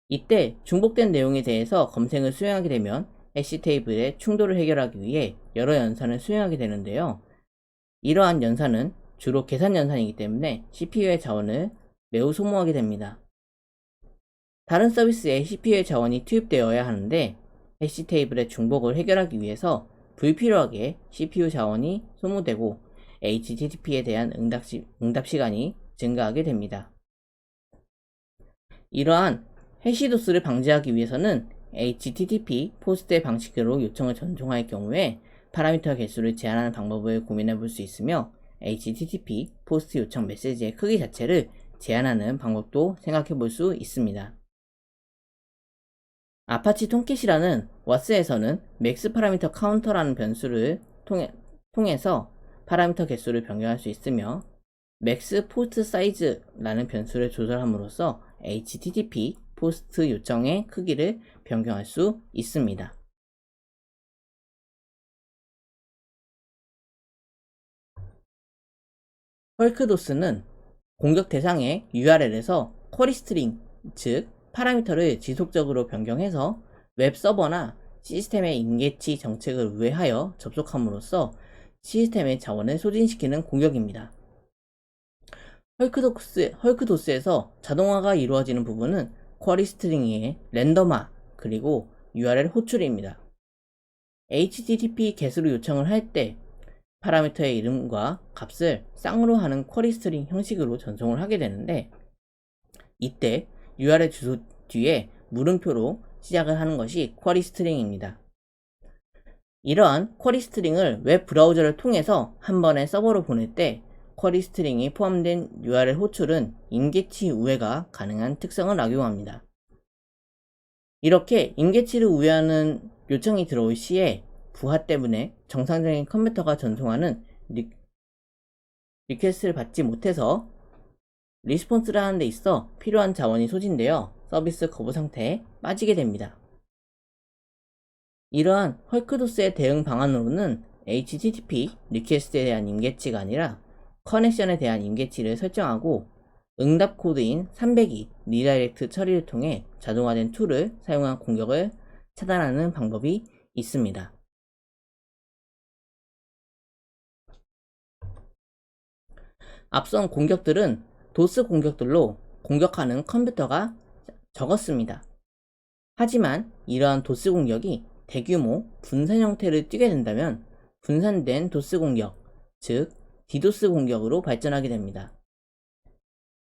이때 중복된 내용에 대해서 검색을 수행하게 되면 해시 테이블의 충돌을 해결하기 위해 여러 연산을 수행하게 되는데요. 이러한 연산은 주로 계산 연산이기 때문에 CPU의 자원을 매우 소모하게 됩니다. 다른 서비스에 CPU의 자원이 투입되어야 하는데 해시 테이블의 중복을 해결하기 위해서 불필요하게 CPU 자원이 소모되고 HTTP에 대한 응답 시간이 증가하게 됩니다. 이러한 해시도스를 방지하기 위해서는 HTTP 포스트의 방식으로 요청을 전송할 경우에 파라미터 개수를 제한하는 방법을 고민해 볼 수 있으며, HTTP 포스트 요청 메시지의 크기 자체를 제한하는 방법도 생각해 볼 수 있습니다. 아파치 톰캣이라는 워스에서는 맥스 파라미터 카운터라는 변수를 통해서 파라미터 개수를 변경할 수 있으며, 맥스 포스트 사이즈라는 변수를 조절함으로써 HTTP 포스트 요청의 크기를 변경할 수 있습니다. 헐크도스는 공격 대상의 URL에서 쿼리 스트링, 즉 파라미터를 지속적으로 변경해서 웹 서버나 시스템의 인계치 정책을 우회하여 접속함으로써 시스템의 자원을 소진시키는 공격입니다. 헐크도스에서 자동화가 이루어지는 부분은 쿼리 스트링의 랜덤화 그리고 URL 호출입니다. HTTP 개수로 요청을 할 때 파라미터의 이름과 값을 쌍으로 하는 쿼리 스트링 형식으로 전송을 하게 되는데, 이때 URL 주소 뒤에 물음표로 시작을 하는 것이 쿼리 스트링입니다. 이러한 쿼리 스트링을 웹 브라우저를 통해서 한 번에 서버로 보낼 때 쿼리 스트링이 포함된 URL 호출은 임계치 우회가 가능한 특성을 악용합니다. 이렇게 임계치를 우회하는 요청이 들어올 시에 부하 때문에 정상적인 컴퓨터가 전송하는 리퀘스트를 받지 못해서 리스폰스를 하는 데 있어 필요한 자원이 소진되어 서비스 거부 상태에 빠지게 됩니다. 이러한 헐크도스의 대응 방안으로는 HTTP 리퀘스트에 대한 임계치가 아니라 커넥션에 대한 임계치를 설정하고 응답 코드인 302 리다이렉트 처리를 통해 자동화된 툴을 사용한 공격을 차단하는 방법이 있습니다. 앞선 공격들은 도스 공격들로 공격하는 컴퓨터가 적었습니다. 하지만 이러한 도스 공격이 대규모 분산 형태를 띠게 된다면 분산된 도스 공격, 즉 디도스 공격으로 발전하게 됩니다.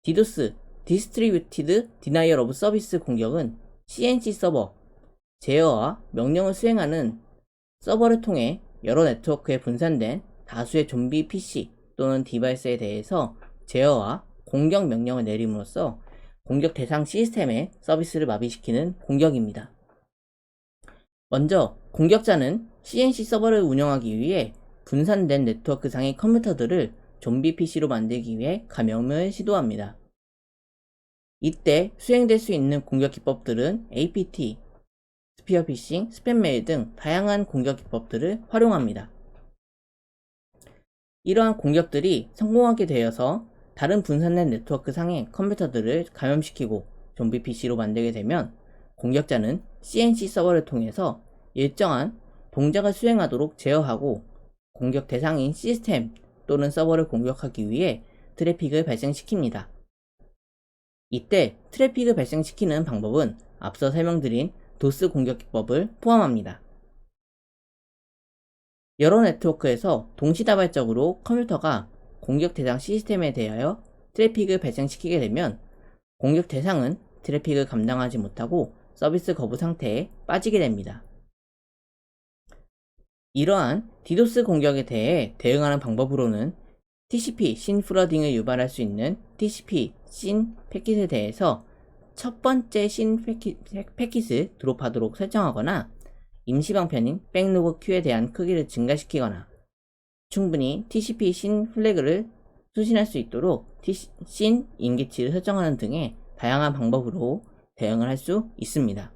디도스, Distributed Denial of Service 공격은 CNC 서버, 제어와 명령을 수행하는 서버를 통해 여러 네트워크에 분산된 다수의 좀비 PC 또는 디바이스에 대해서 제어와 공격 명령을 내림으로써 공격 대상 시스템의 서비스를 마비시키는 공격입니다. 먼저 공격자는 CNC 서버를 운영하기 위해 분산된 네트워크상의 컴퓨터들을 좀비 PC로 만들기 위해 감염을 시도합니다. 이때 수행될 수 있는 공격 기법들은 APT, 스피어 피싱, 스팸 메일 등 다양한 공격 기법들을 활용합니다. 이러한 공격들이 성공하게 되어서 다른 분산된 네트워크 상의 컴퓨터들을 감염시키고 좀비 PC로 만들게 되면 공격자는 CNC 서버를 통해서 일정한 동작을 수행하도록 제어하고 공격 대상인 시스템 또는 서버를 공격하기 위해 트래픽을 발생시킵니다. 이때 트래픽을 발생시키는 방법은 앞서 설명드린 도스 공격 기법을 포함합니다. 여러 네트워크에서 동시다발적으로 컴퓨터가 공격 대상 시스템에 대하여 트래픽을 발생시키게 되면 공격 대상은 트래픽을 감당하지 못하고 서비스 거부 상태에 빠지게 됩니다. 이러한 디도스 공격에 대해 대응하는 방법으로는 TCP 신 플러딩을 유발할 수 있는 TCP 신 패킷에 대해서 첫 번째 신 패킷을 드롭하도록 설정하거나 임시 방편인 백로그 큐에 대한 크기를 증가시키거나 충분히 TCP 신 플래그를 수신할 수 있도록 신 임계치를 설정하는 등의 다양한 방법으로 대응을 할 수 있습니다.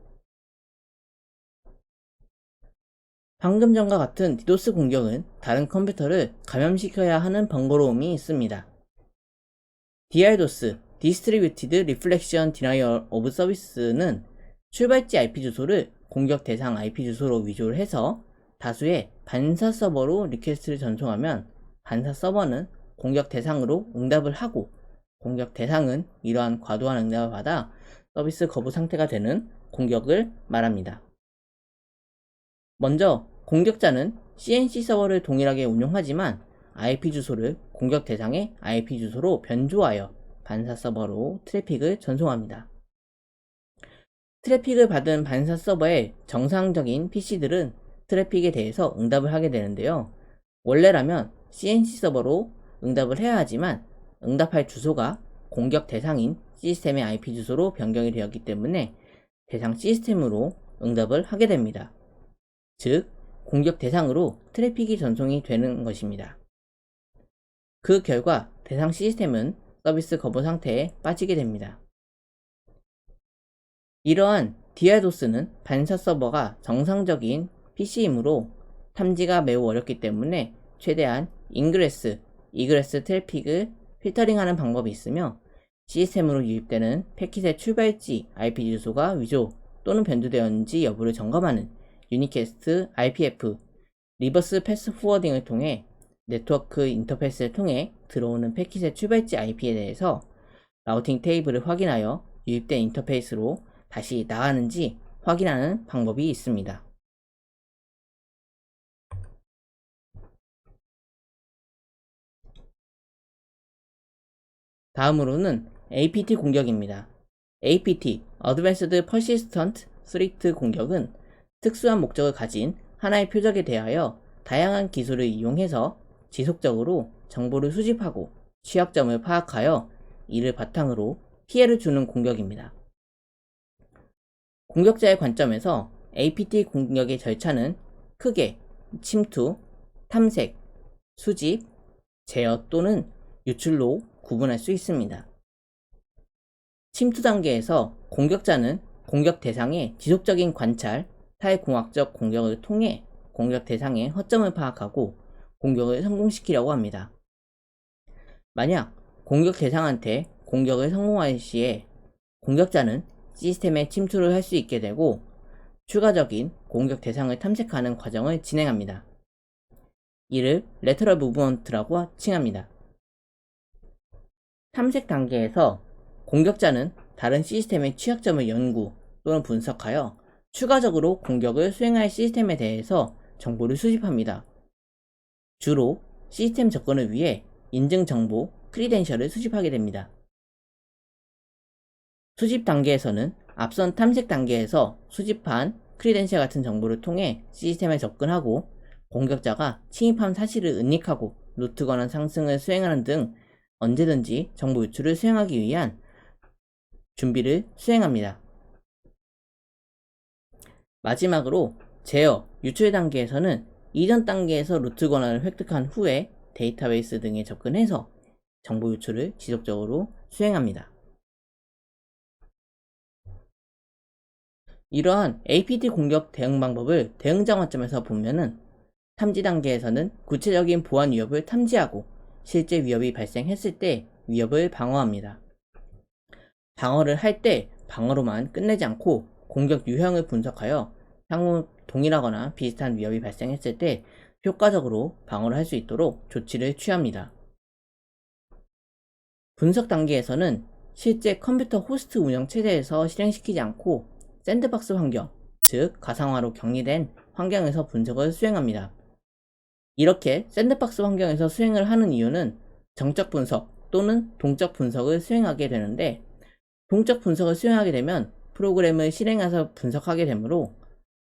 방금 전과 같은 디도스 공격은 다른 컴퓨터를 감염시켜야 하는 번거로움이 있습니다. DRDoS, Distributed Reflection Denial of Service는 출발지 IP 주소를 공격 대상 IP 주소로 위조를 해서 다수의 반사 서버로 리퀘스트를 전송하면 반사 서버는 공격 대상으로 응답을 하고 공격 대상은 이러한 과도한 응답을 받아 서비스 거부 상태가 되는 공격을 말합니다. 먼저 공격자는 CNC 서버를 동일하게 운용하지만 IP 주소를 공격 대상의 IP 주소로 변조하여 반사 서버로 트래픽을 전송합니다. 트래픽을 받은 반사 서버의 정상적인 PC들은 트래픽에 대해서 응답을 하게 되는데요. 원래라면 CNC 서버로 응답을 해야 하지만 응답할 주소가 공격 대상인 시스템의 IP 주소로 변경이 되었기 때문에 대상 시스템으로 응답을 하게 됩니다. 즉, 공격 대상으로 트래픽이 전송이 되는 것입니다. 그 결과 대상 시스템은 서비스 거부 상태에 빠지게 됩니다. 이러한 DRDoS는 반사 서버가 정상적인 PC이므로 탐지가 매우 어렵기 때문에 최대한 인그레스, 이그레스 트래픽을 필터링하는 방법이 있으며 시스템으로 유입되는 패킷의 출발지 IP 주소가 위조 또는 변조되었는지 여부를 점검하는 유니캐스트 IPF, 리버스 패스 포워딩을 통해 네트워크 인터페이스를 통해 들어오는 패킷의 출발지 IP에 대해서 라우팅 테이블을 확인하여 유입된 인터페이스로 다시 나가는지 확인하는 방법이 있습니다. 다음으로는 APT 공격입니다. APT, Advanced Persistent Threat 공격은 특수한 목적을 가진 하나의 표적에 대하여 다양한 기술을 이용해서 지속적으로 정보를 수집하고 취약점을 파악하여 이를 바탕으로 피해를 주는 공격입니다. 공격자의 관점에서 APT 공격의 절차는 크게 침투, 탐색, 수집, 제어 또는 유출로 구분할 수 있습니다. 침투 단계에서 공격자는 공격 대상의 지속적인 관찰, 타의공학적 공격을 통해 공격 대상의 허점을 파악하고 공격을 성공시키려고 합니다. 만약 공격 대상한테 공격을 성공할 시에 공격자는 시스템에 침투를 할 수 있게 되고 추가적인 공격 대상을 탐색하는 과정을 진행합니다. 이를 레터럴 무브먼트라고 칭합니다. 탐색 단계에서 공격자는 다른 시스템의 취약점을 연구 또는 분석하여 추가적으로 공격을 수행할 시스템에 대해서 정보를 수집합니다. 주로 시스템 접근을 위해 인증 정보, 크리덴셜을 수집하게 됩니다. 수집 단계에서는 앞선 탐색 단계에서 수집한 크리덴셜 같은 정보를 통해 시스템에 접근하고 공격자가 침입한 사실을 은닉하고 루트 권한 상승을 수행하는 등 언제든지 정보 유출을 수행하기 위한 준비를 수행합니다. 마지막으로 제어, 유출 단계에서는 이전 단계에서 루트 권한을 획득한 후에 데이터베이스 등에 접근해서 정보 유출을 지속적으로 수행합니다. 이러한 APT 공격 대응 방법을 대응자 관점에서 보면은 탐지 단계에서는 구체적인 보안 위협을 탐지하고 실제 위협이 발생했을 때 위협을 방어합니다. 방어를 할 때 방어로만 끝내지 않고 공격 유형을 분석하여 향후 동일하거나 비슷한 위협이 발생했을 때 효과적으로 방어를 할 수 있도록 조치를 취합니다. 분석 단계에서는 실제 컴퓨터 호스트 운영 체제에서 실행시키지 않고 샌드박스 환경, 즉 가상화로 격리된 환경에서 분석을 수행합니다. 이렇게 샌드박스 환경에서 수행을 하는 이유는 정적 분석 또는 동적 분석을 수행하게 되는데, 동적 분석을 수행하게 되면 프로그램을 실행해서 분석하게 되므로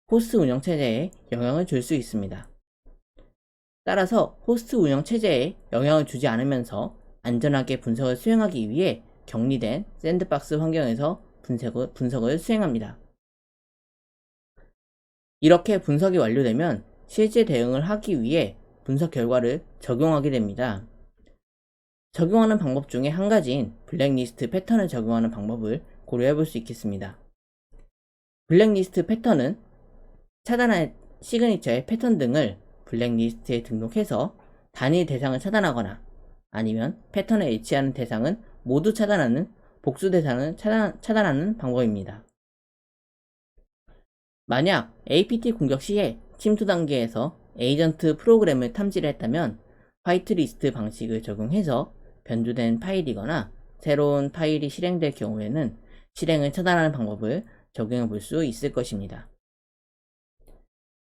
호스트 운영 체제에 영향을 줄 수 있습니다. 따라서 호스트 운영 체제에 영향을 주지 않으면서 안전하게 분석을 수행하기 위해 격리된 샌드박스 환경에서 분석을 수행합니다. 이렇게 분석이 완료되면 실제 대응을 하기 위해 분석 결과를 적용하게 됩니다. 적용하는 방법 중에 한 가지인 블랙리스트 패턴을 적용하는 방법을 고려해 볼 수 있겠습니다. 블랙리스트 패턴은 차단할 시그니처의 패턴 등을 블랙리스트에 등록해서 단일 대상을 차단하거나 아니면 패턴에 일치하는 대상은 모두 차단하는 복수 대상을 차단하는 방법입니다. 만약 APT 공격 시에 침투 단계에서 에이전트 프로그램을 탐지를 했다면 화이트리스트 방식을 적용해서 변조된 파일이거나 새로운 파일이 실행될 경우에는 실행을 차단하는 방법을 적용해 볼 수 있을 것입니다.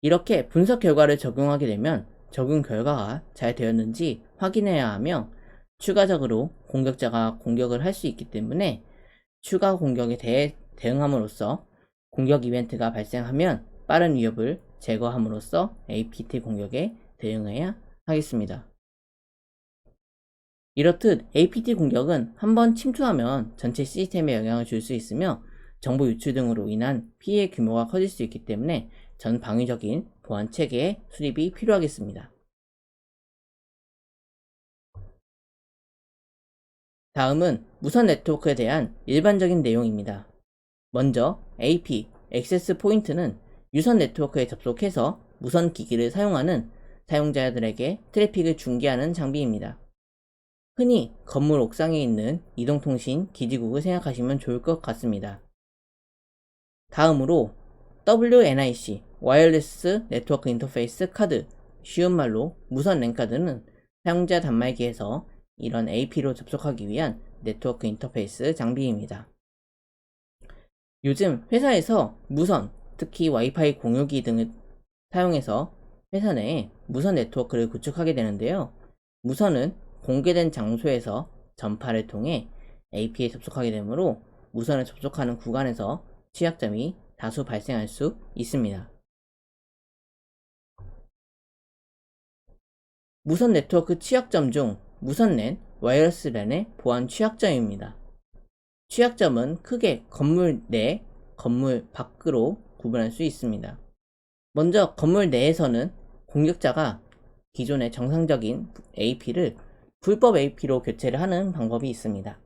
이렇게 분석 결과를 적용하게 되면 적용 결과가 잘 되었는지 확인해야 하며 추가적으로 공격자가 공격을 할 수 있기 때문에 추가 공격에 대해 대응함으로써 공격 이벤트가 발생하면 빠른 위협을 제거함으로써 APT 공격에 대응해야 하겠습니다. 이렇듯 APT 공격은 한번 침투하면 전체 시스템에 영향을 줄 수 있으며 정보 유출 등으로 인한 피해 규모가 커질 수 있기 때문에 전 방위적인 보안 체계의 수립이 필요하겠습니다. 다음은 무선 네트워크에 대한 일반적인 내용입니다. 먼저 AP, 액세스 포인트는 유선 네트워크에 접속해서 무선 기기를 사용하는 사용자들에게 트래픽을 중계하는 장비입니다. 흔히 건물 옥상에 있는 이동통신 기지국을 생각하시면 좋을 것 같습니다. 다음으로 WNIC, 와이어리스 네트워크 인터페이스 카드, 쉬운 말로 무선 랜카드는 사용자 단말기에서 이런 AP로 접속하기 위한 네트워크 인터페이스 장비입니다. 요즘 회사에서 무선, 특히 와이파이 공유기 등을 사용해서 회사 내에 무선 네트워크를 구축하게 되는데요. 무선은 공개된 장소에서 전파를 통해 AP에 접속하게 되므로 무선을 접속하는 구간에서 취약점이 다수 발생할 수 있습니다. 무선 네트워크 취약점 중 무선랜, 와이어리스 랜의 보안 취약점입니다. 취약점은 크게 건물 내, 건물 밖으로 구분할 수 있습니다. 먼저 건물 내에서는 공격자가 기존의 정상적인 AP를 불법 AP로 교체를 하는 방법이 있습니다.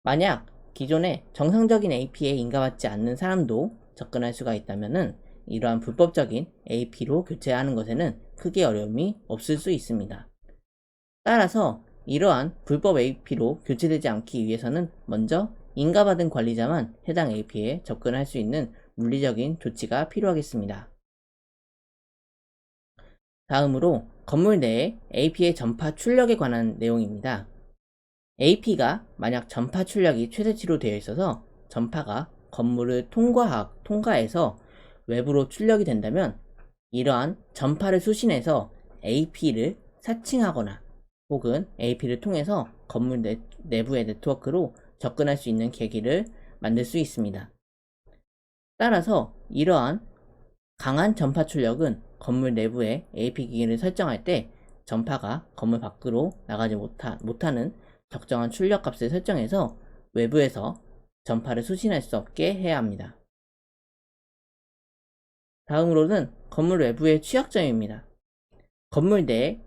만약 기존에 정상적인 AP에 인가받지 않는 사람도 접근할 수가 있다면 이러한 불법적인 AP로 교체하는 것에는 크게 어려움이 없을 수 있습니다. 따라서 이러한 불법 AP로 교체되지 않기 위해서는 먼저 인가받은 관리자만 해당 AP에 접근할 수 있는 물리적인 조치가 필요하겠습니다. 다음으로 건물 내의 AP의 전파 출력에 관한 내용입니다. AP가 만약 전파 출력이 최대치로 되어 있어서 전파가 건물을 통과해서 외부로 출력이 된다면 이러한 전파를 수신해서 AP를 사칭하거나 혹은 AP를 통해서 건물 내부의 네트워크로 접근할 수 있는 계기를 만들 수 있습니다. 따라서 이러한 강한 전파 출력은 건물 내부의 AP 기기를 설정할 때 전파가 건물 밖으로 나가지 못하는 적정한 출력 값을 설정해서 외부에서 전파를 수신할 수 없게 해야 합니다. 다음으로는 건물 외부의 취약점입니다. 건물 내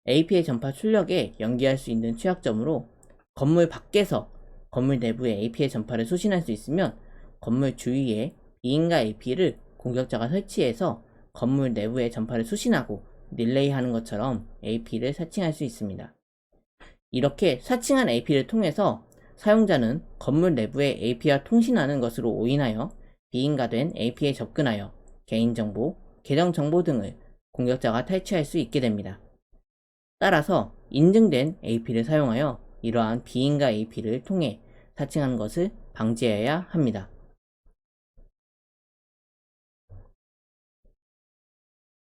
AP의 전파 출력에 연기할 수 있는 취약점으로 건물 밖에서 건물 내부의 AP의 전파를 수신할 수 있으면 건물 주위에 비인가 AP를 공격자가 설치해서 건물 내부의 전파를 수신하고 릴레이하는 것처럼 AP를 사칭할 수 있습니다. 이렇게 사칭한 AP를 통해서 사용자는 건물 내부의 AP와 통신하는 것으로 오인하여 비인가된 AP에 접근하여 개인정보, 계정정보 등을 공격자가 탈취할 수 있게 됩니다. 따라서 인증된 AP를 사용하여 이러한 비인가 AP를 통해 사칭하는 것을 방지해야 합니다.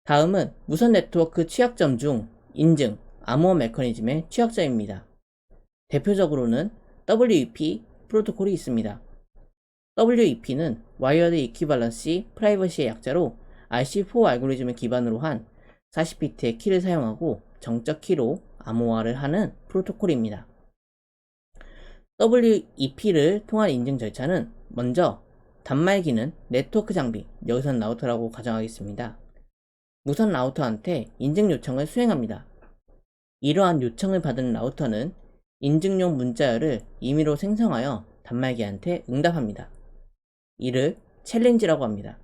다음은 무선 네트워크 취약점 중 인증, 암호화 메커니즘의 취약점입니다. 대표적으로는 WEP 프로토콜이 있습니다. WEP는 와이어드 이퀴발런시 프라이버시의 약자로 RC4 알고리즘을 기반으로 한 40비트의 키를 사용하고 정적 키로 암호화를 하는 프로토콜입니다. WEP를 통한 인증 절차는 먼저 단말기는 네트워크 장비, 여기서는 라우터라고 가정하겠습니다. 무선 라우터한테 인증 요청을 수행합니다. 이러한 요청을 받은 라우터는 인증용 문자열을 임의로 생성하여 단말기한테 응답합니다. 이를 챌린지라고 합니다.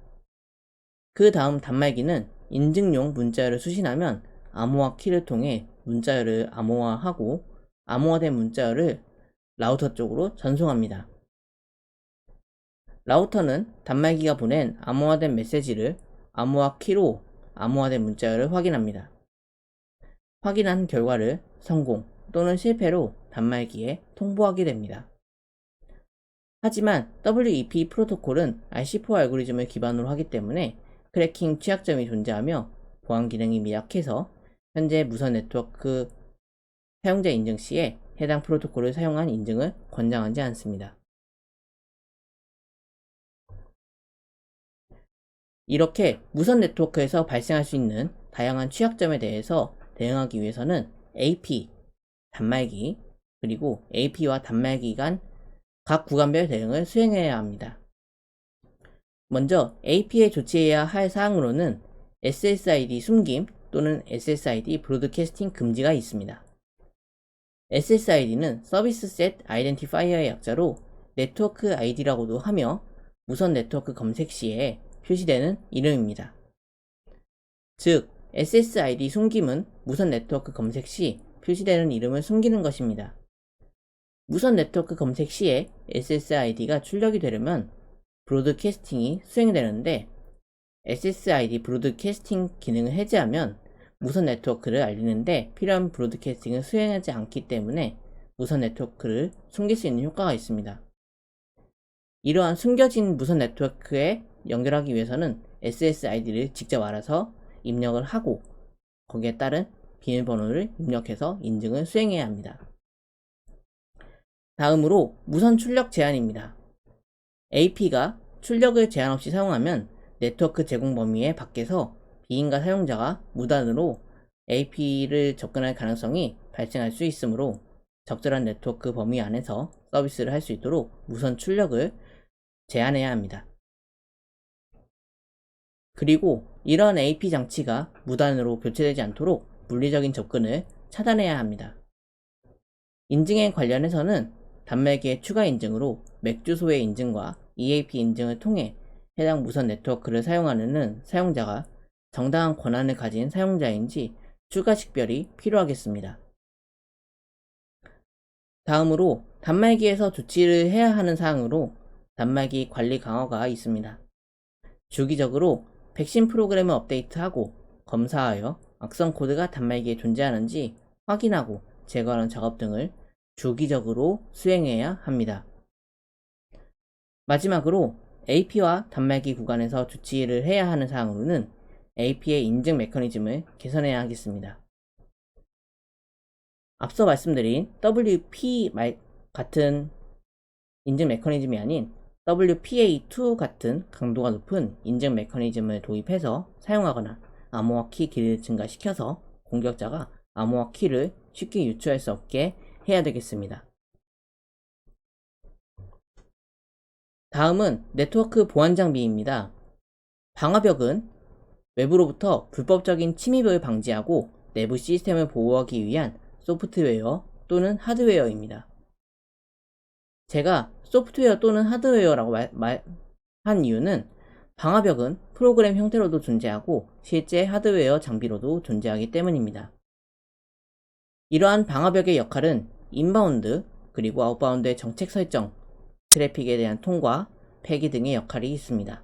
그 다음 단말기는 인증용 문자열을 수신하면 암호화 키를 통해 문자열을 암호화하고 암호화된 문자열을 라우터 쪽으로 전송합니다. 라우터는 단말기가 보낸 암호화된 메시지를 암호화 키로 암호화된 문자열을 확인합니다. 확인한 결과를 성공 또는 실패로 단말기에 통보하게 됩니다. 하지만 WEP 프로토콜은 RC4 알고리즘을 기반으로 하기 때문에 크래킹 취약점이 존재하며 보안 기능이 미약해서 현재 무선 네트워크 사용자 인증 시에 해당 프로토콜을 사용한 인증을 권장하지 않습니다. 이렇게 무선 네트워크에서 발생할 수 있는 다양한 취약점에 대해서 대응하기 위해서는 AP, 단말기, 그리고 AP와 단말기 간 각 구간별 대응을 수행해야 합니다. 먼저 AP에 조치해야 할 사항으로는 SSID 숨김 또는 SSID 브로드캐스팅 금지가 있습니다. SSID는 서비스 셋 아이덴티파이어의 약자로 네트워크 ID라고도 하며 무선 네트워크 검색 시에 표시되는 이름입니다. 즉, SSID 숨김은 무선 네트워크 검색 시 표시되는 이름을 숨기는 것입니다. 무선 네트워크 검색 시에 SSID가 출력이 되려면 브로드캐스팅이 수행되는데 SSID 브로드캐스팅 기능을 해제하면 무선 네트워크를 알리는데 필요한 브로드캐스팅을 수행하지 않기 때문에 무선 네트워크를 숨길 수 있는 효과가 있습니다. 이러한 숨겨진 무선 네트워크에 연결하기 위해서는 SSID를 직접 알아서 입력을 하고 거기에 따른 비밀번호를 입력해서 인증을 수행해야 합니다. 다음으로 무선 출력 제한입니다. AP가 출력을 제한 없이 사용하면 네트워크 제공 범위의 밖에서 비인가 사용자가 무단으로 AP를 접근할 가능성이 발생할 수 있으므로 적절한 네트워크 범위 안에서 서비스를 할 수 있도록 무선 출력을 제한해야 합니다. 그리고 이러한 AP 장치가 무단으로 교체되지 않도록 물리적인 접근을 차단해야 합니다. 인증에 관련해서는 단말기의 추가 인증으로 맥 주소의 인증과 EAP 인증을 통해 해당 무선 네트워크를 사용하는 사용자가 정당한 권한을 가진 사용자인지 추가 식별이 필요하겠습니다. 다음으로 단말기에서 조치를 해야 하는 사항으로 단말기 관리 강화가 있습니다. 주기적으로 백신 프로그램을 업데이트하고 검사하여 악성 코드가 단말기에 존재하는지 확인하고 제거하는 작업 등을 주기적으로 수행해야 합니다. 마지막으로 AP와 단말기 구간에서 조치를 해야 하는 사항으로는 AP의 인증 메커니즘을 개선해야 하겠습니다. 앞서 말씀드린 WP 같은 인증 메커니즘이 아닌 WPA2 같은 강도가 높은 인증 메커니즘을 도입해서 사용하거나 암호화 키 길이를 증가시켜서 공격자가 암호화 키를 쉽게 유추할 수 없게 해야 되겠습니다. 다음은 네트워크 보안 장비입니다. 방화벽은 외부로부터 불법적인 침입을 방지하고 내부 시스템을 보호하기 위한 소프트웨어 또는 하드웨어입니다. 제가 소프트웨어 또는 하드웨어라고 한 이유는 방화벽은 프로그램 형태로도 존재하고 실제 하드웨어 장비로도 존재하기 때문입니다. 이러한 방화벽의 역할은 인바운드 그리고 아웃바운드의 정책 설정, 트래픽에 대한 통과, 폐기 등의 역할이 있습니다.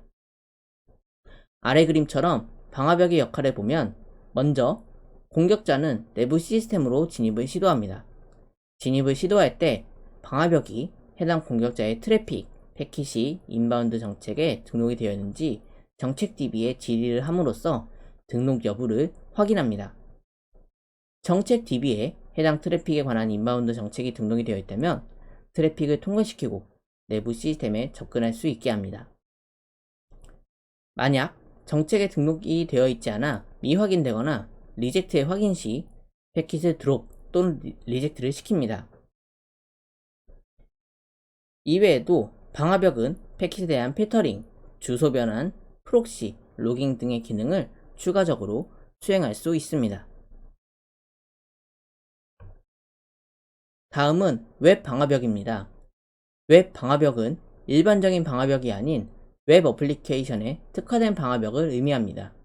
아래 그림처럼 방화벽의 역할을 보면 먼저 공격자는 내부 시스템으로 진입을 시도합니다. 진입을 시도할 때 방화벽이 해당 공격자의 트래픽, 패킷이 인바운드 정책에 등록이 되어 있는지 정책 DB에 질의를 함으로써 등록 여부를 확인합니다. 정책 DB에 해당 트래픽에 관한 인바운드 정책이 등록이 되어 있다면 트래픽을 통과시키고 내부 시스템에 접근할 수 있게 합니다. 만약 정책에 등록이 되어 있지 않아 미확인되거나 리젝트의 확인 시 패킷을 드롭 또는 리젝트를 시킵니다. 이외에도 방화벽은 패킷에 대한 필터링, 주소 변환, 프록시, 로깅 등의 기능을 추가적으로 수행할 수 있습니다. 다음은 웹 방화벽입니다. 웹 방화벽은 일반적인 방화벽이 아닌 웹 어플리케이션에 특화된 방화벽을 의미합니다.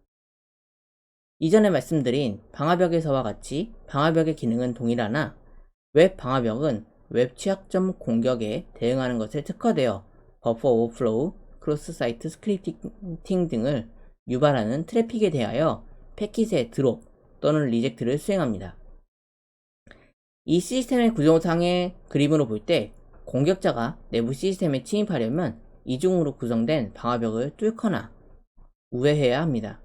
이전에 말씀드린 방화벽에서와 같이 방화벽의 기능은 동일하나 웹 방화벽은 웹 취약점 공격에 대응하는 것에 특화되어 버퍼 오버플로우, 크로스 사이트 스크립팅 등을 유발하는 트래픽에 대하여 패킷의 드롭 또는 리젝트를 수행합니다. 이 시스템의 구조상의 그림으로 볼 때 공격자가 내부 시스템에 침입하려면 이중으로 구성된 방화벽을 뚫거나 우회해야 합니다.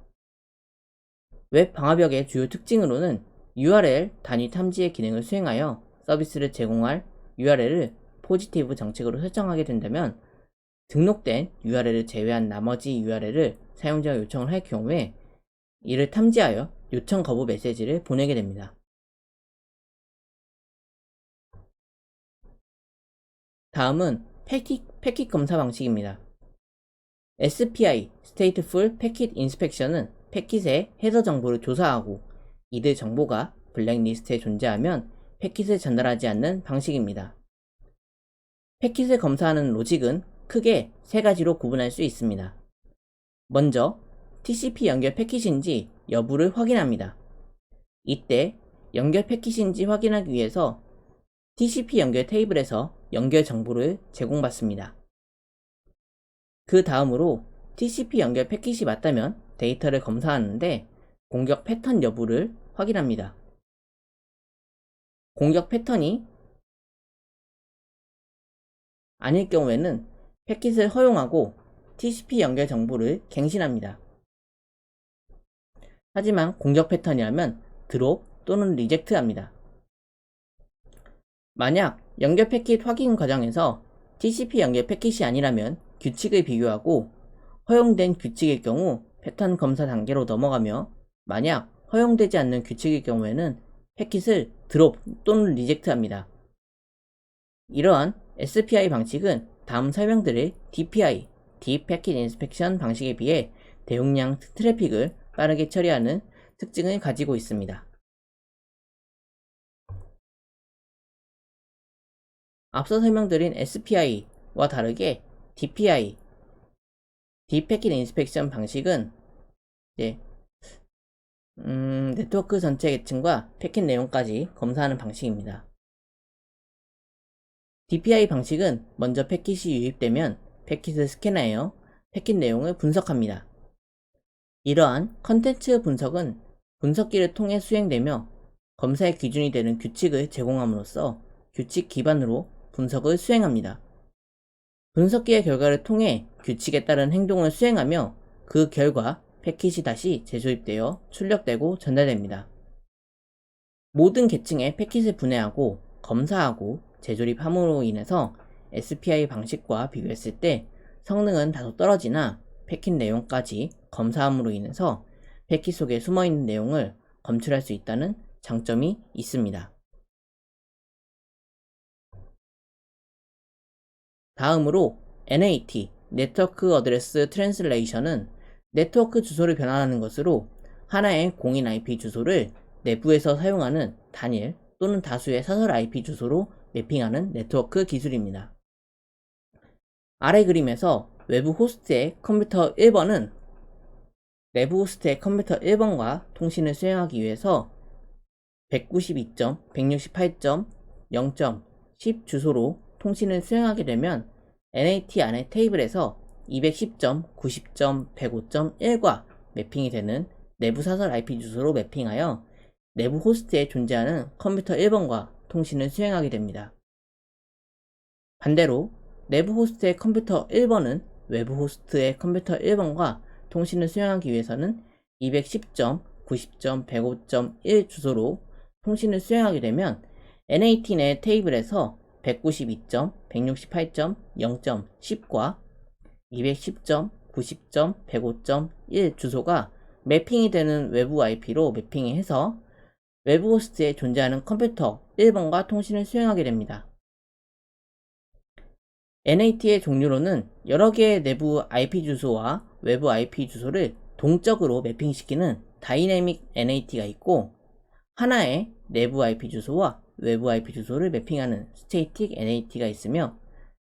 웹 방화벽의 주요 특징으로는 URL 단위 탐지의 기능을 수행하여 서비스를 제공할 URL을 포지티브 정책으로 설정하게 된다면 등록된 URL을 제외한 나머지 URL을 사용자가 요청을 할 경우에 이를 탐지하여 요청 거부 메시지를 보내게 됩니다. 다음은 패킷 검사 방식입니다. SPI, Stateful Packet Inspection은 패킷의 헤더 정보를 조사하고 이들 정보가 블랙리스트에 존재하면 패킷을 전달하지 않는 방식입니다. 패킷을 검사하는 로직은 크게 세 가지로 구분할 수 있습니다. 먼저 TCP 연결 패킷인지 여부를 확인합니다. 이때 연결 패킷인지 확인하기 위해서 TCP 연결 테이블에서 연결 정보를 제공받습니다. 그 다음으로 TCP 연결 패킷이 맞다면 데이터를 검사하는데 공격 패턴 여부를 확인합니다. 공격 패턴이 아닐 경우에는 패킷을 허용하고 TCP 연결 정보를 갱신합니다. 하지만 공격 패턴이라면 드롭 또는 리젝트 합니다. 만약 연결 패킷 확인 과정에서 TCP 연결 패킷이 아니라면 규칙을 비교하고 허용된 규칙일 경우 패턴 검사 단계로 넘어가며 만약 허용되지 않는 규칙일 경우에는 패킷을 드롭 또는 리젝트 합니다. 이러한 SPI 방식은 다음 설명드릴 DPI, Deep Packet Inspection 방식에 비해 대용량 트래픽을 빠르게 처리하는 특징을 가지고 있습니다. 앞서 설명드린 SPI와 다르게 DPI, Deep Packet Inspection 방식은 이제 네트워크 전체 계층과 패킷 내용까지 검사하는 방식입니다. DPI 방식은 먼저 패킷이 유입되면 패킷을 스캔하여 패킷 내용을 분석합니다. 이러한 컨텐츠 분석은 분석기를 통해 수행되며 검사의 기준이 되는 규칙을 제공함으로써 규칙 기반으로 분석을 수행합니다. 분석기의 결과를 통해 규칙에 따른 행동을 수행하며 그 결과 패킷이 다시 재조입되어 출력되고 전달됩니다. 모든 계층의 패킷을 분해하고 검사하고 재조립함으로 인해서 SPI 방식과 비교했을 때 성능은 다소 떨어지나 패킷 내용까지 검사함으로 인해서 패킷 속에 숨어있는 내용을 검출할 수 있다는 장점이 있습니다. 다음으로 NAT, 네트워크 어드레스 트랜슬레이션은 네트워크 주소를 변환하는 것으로 하나의 공인 IP 주소를 내부에서 사용하는 단일 또는 다수의 사설 IP 주소로 매핑하는 네트워크 기술입니다. 아래 그림에서 외부 호스트의 컴퓨터 1번은 내부 호스트의 컴퓨터 1번과 통신을 수행하기 위해서 192.168.0.10 주소로 통신을 수행하게 되면 NAT 안의 테이블에서 210.90.105.1과 매핑이 되는 내부 사설 IP 주소로 매핑하여 내부 호스트에 존재하는 컴퓨터 1번과 통신을 수행하게 됩니다. 반대로 내부 호스트의 컴퓨터 1번은 외부 호스트의 컴퓨터 1번과 통신을 수행하기 위해서는 210.90.105.1 주소로 통신을 수행하게 되면 NAT 내 테이블에서 192.168.0.10과 210.90.105.1 주소가 매핑이 되는 외부 IP로 매핑이 해서 외부 호스트에 존재하는 컴퓨터 1번과 통신을 수행하게 됩니다. NAT의 종류로는 여러 개의 내부 IP 주소와 외부 IP 주소를 동적으로 매핑시키는 다이내믹 NAT가 있고 하나의 내부 IP 주소와 외부 IP 주소를 매핑하는 스테이틱 NAT가 있으며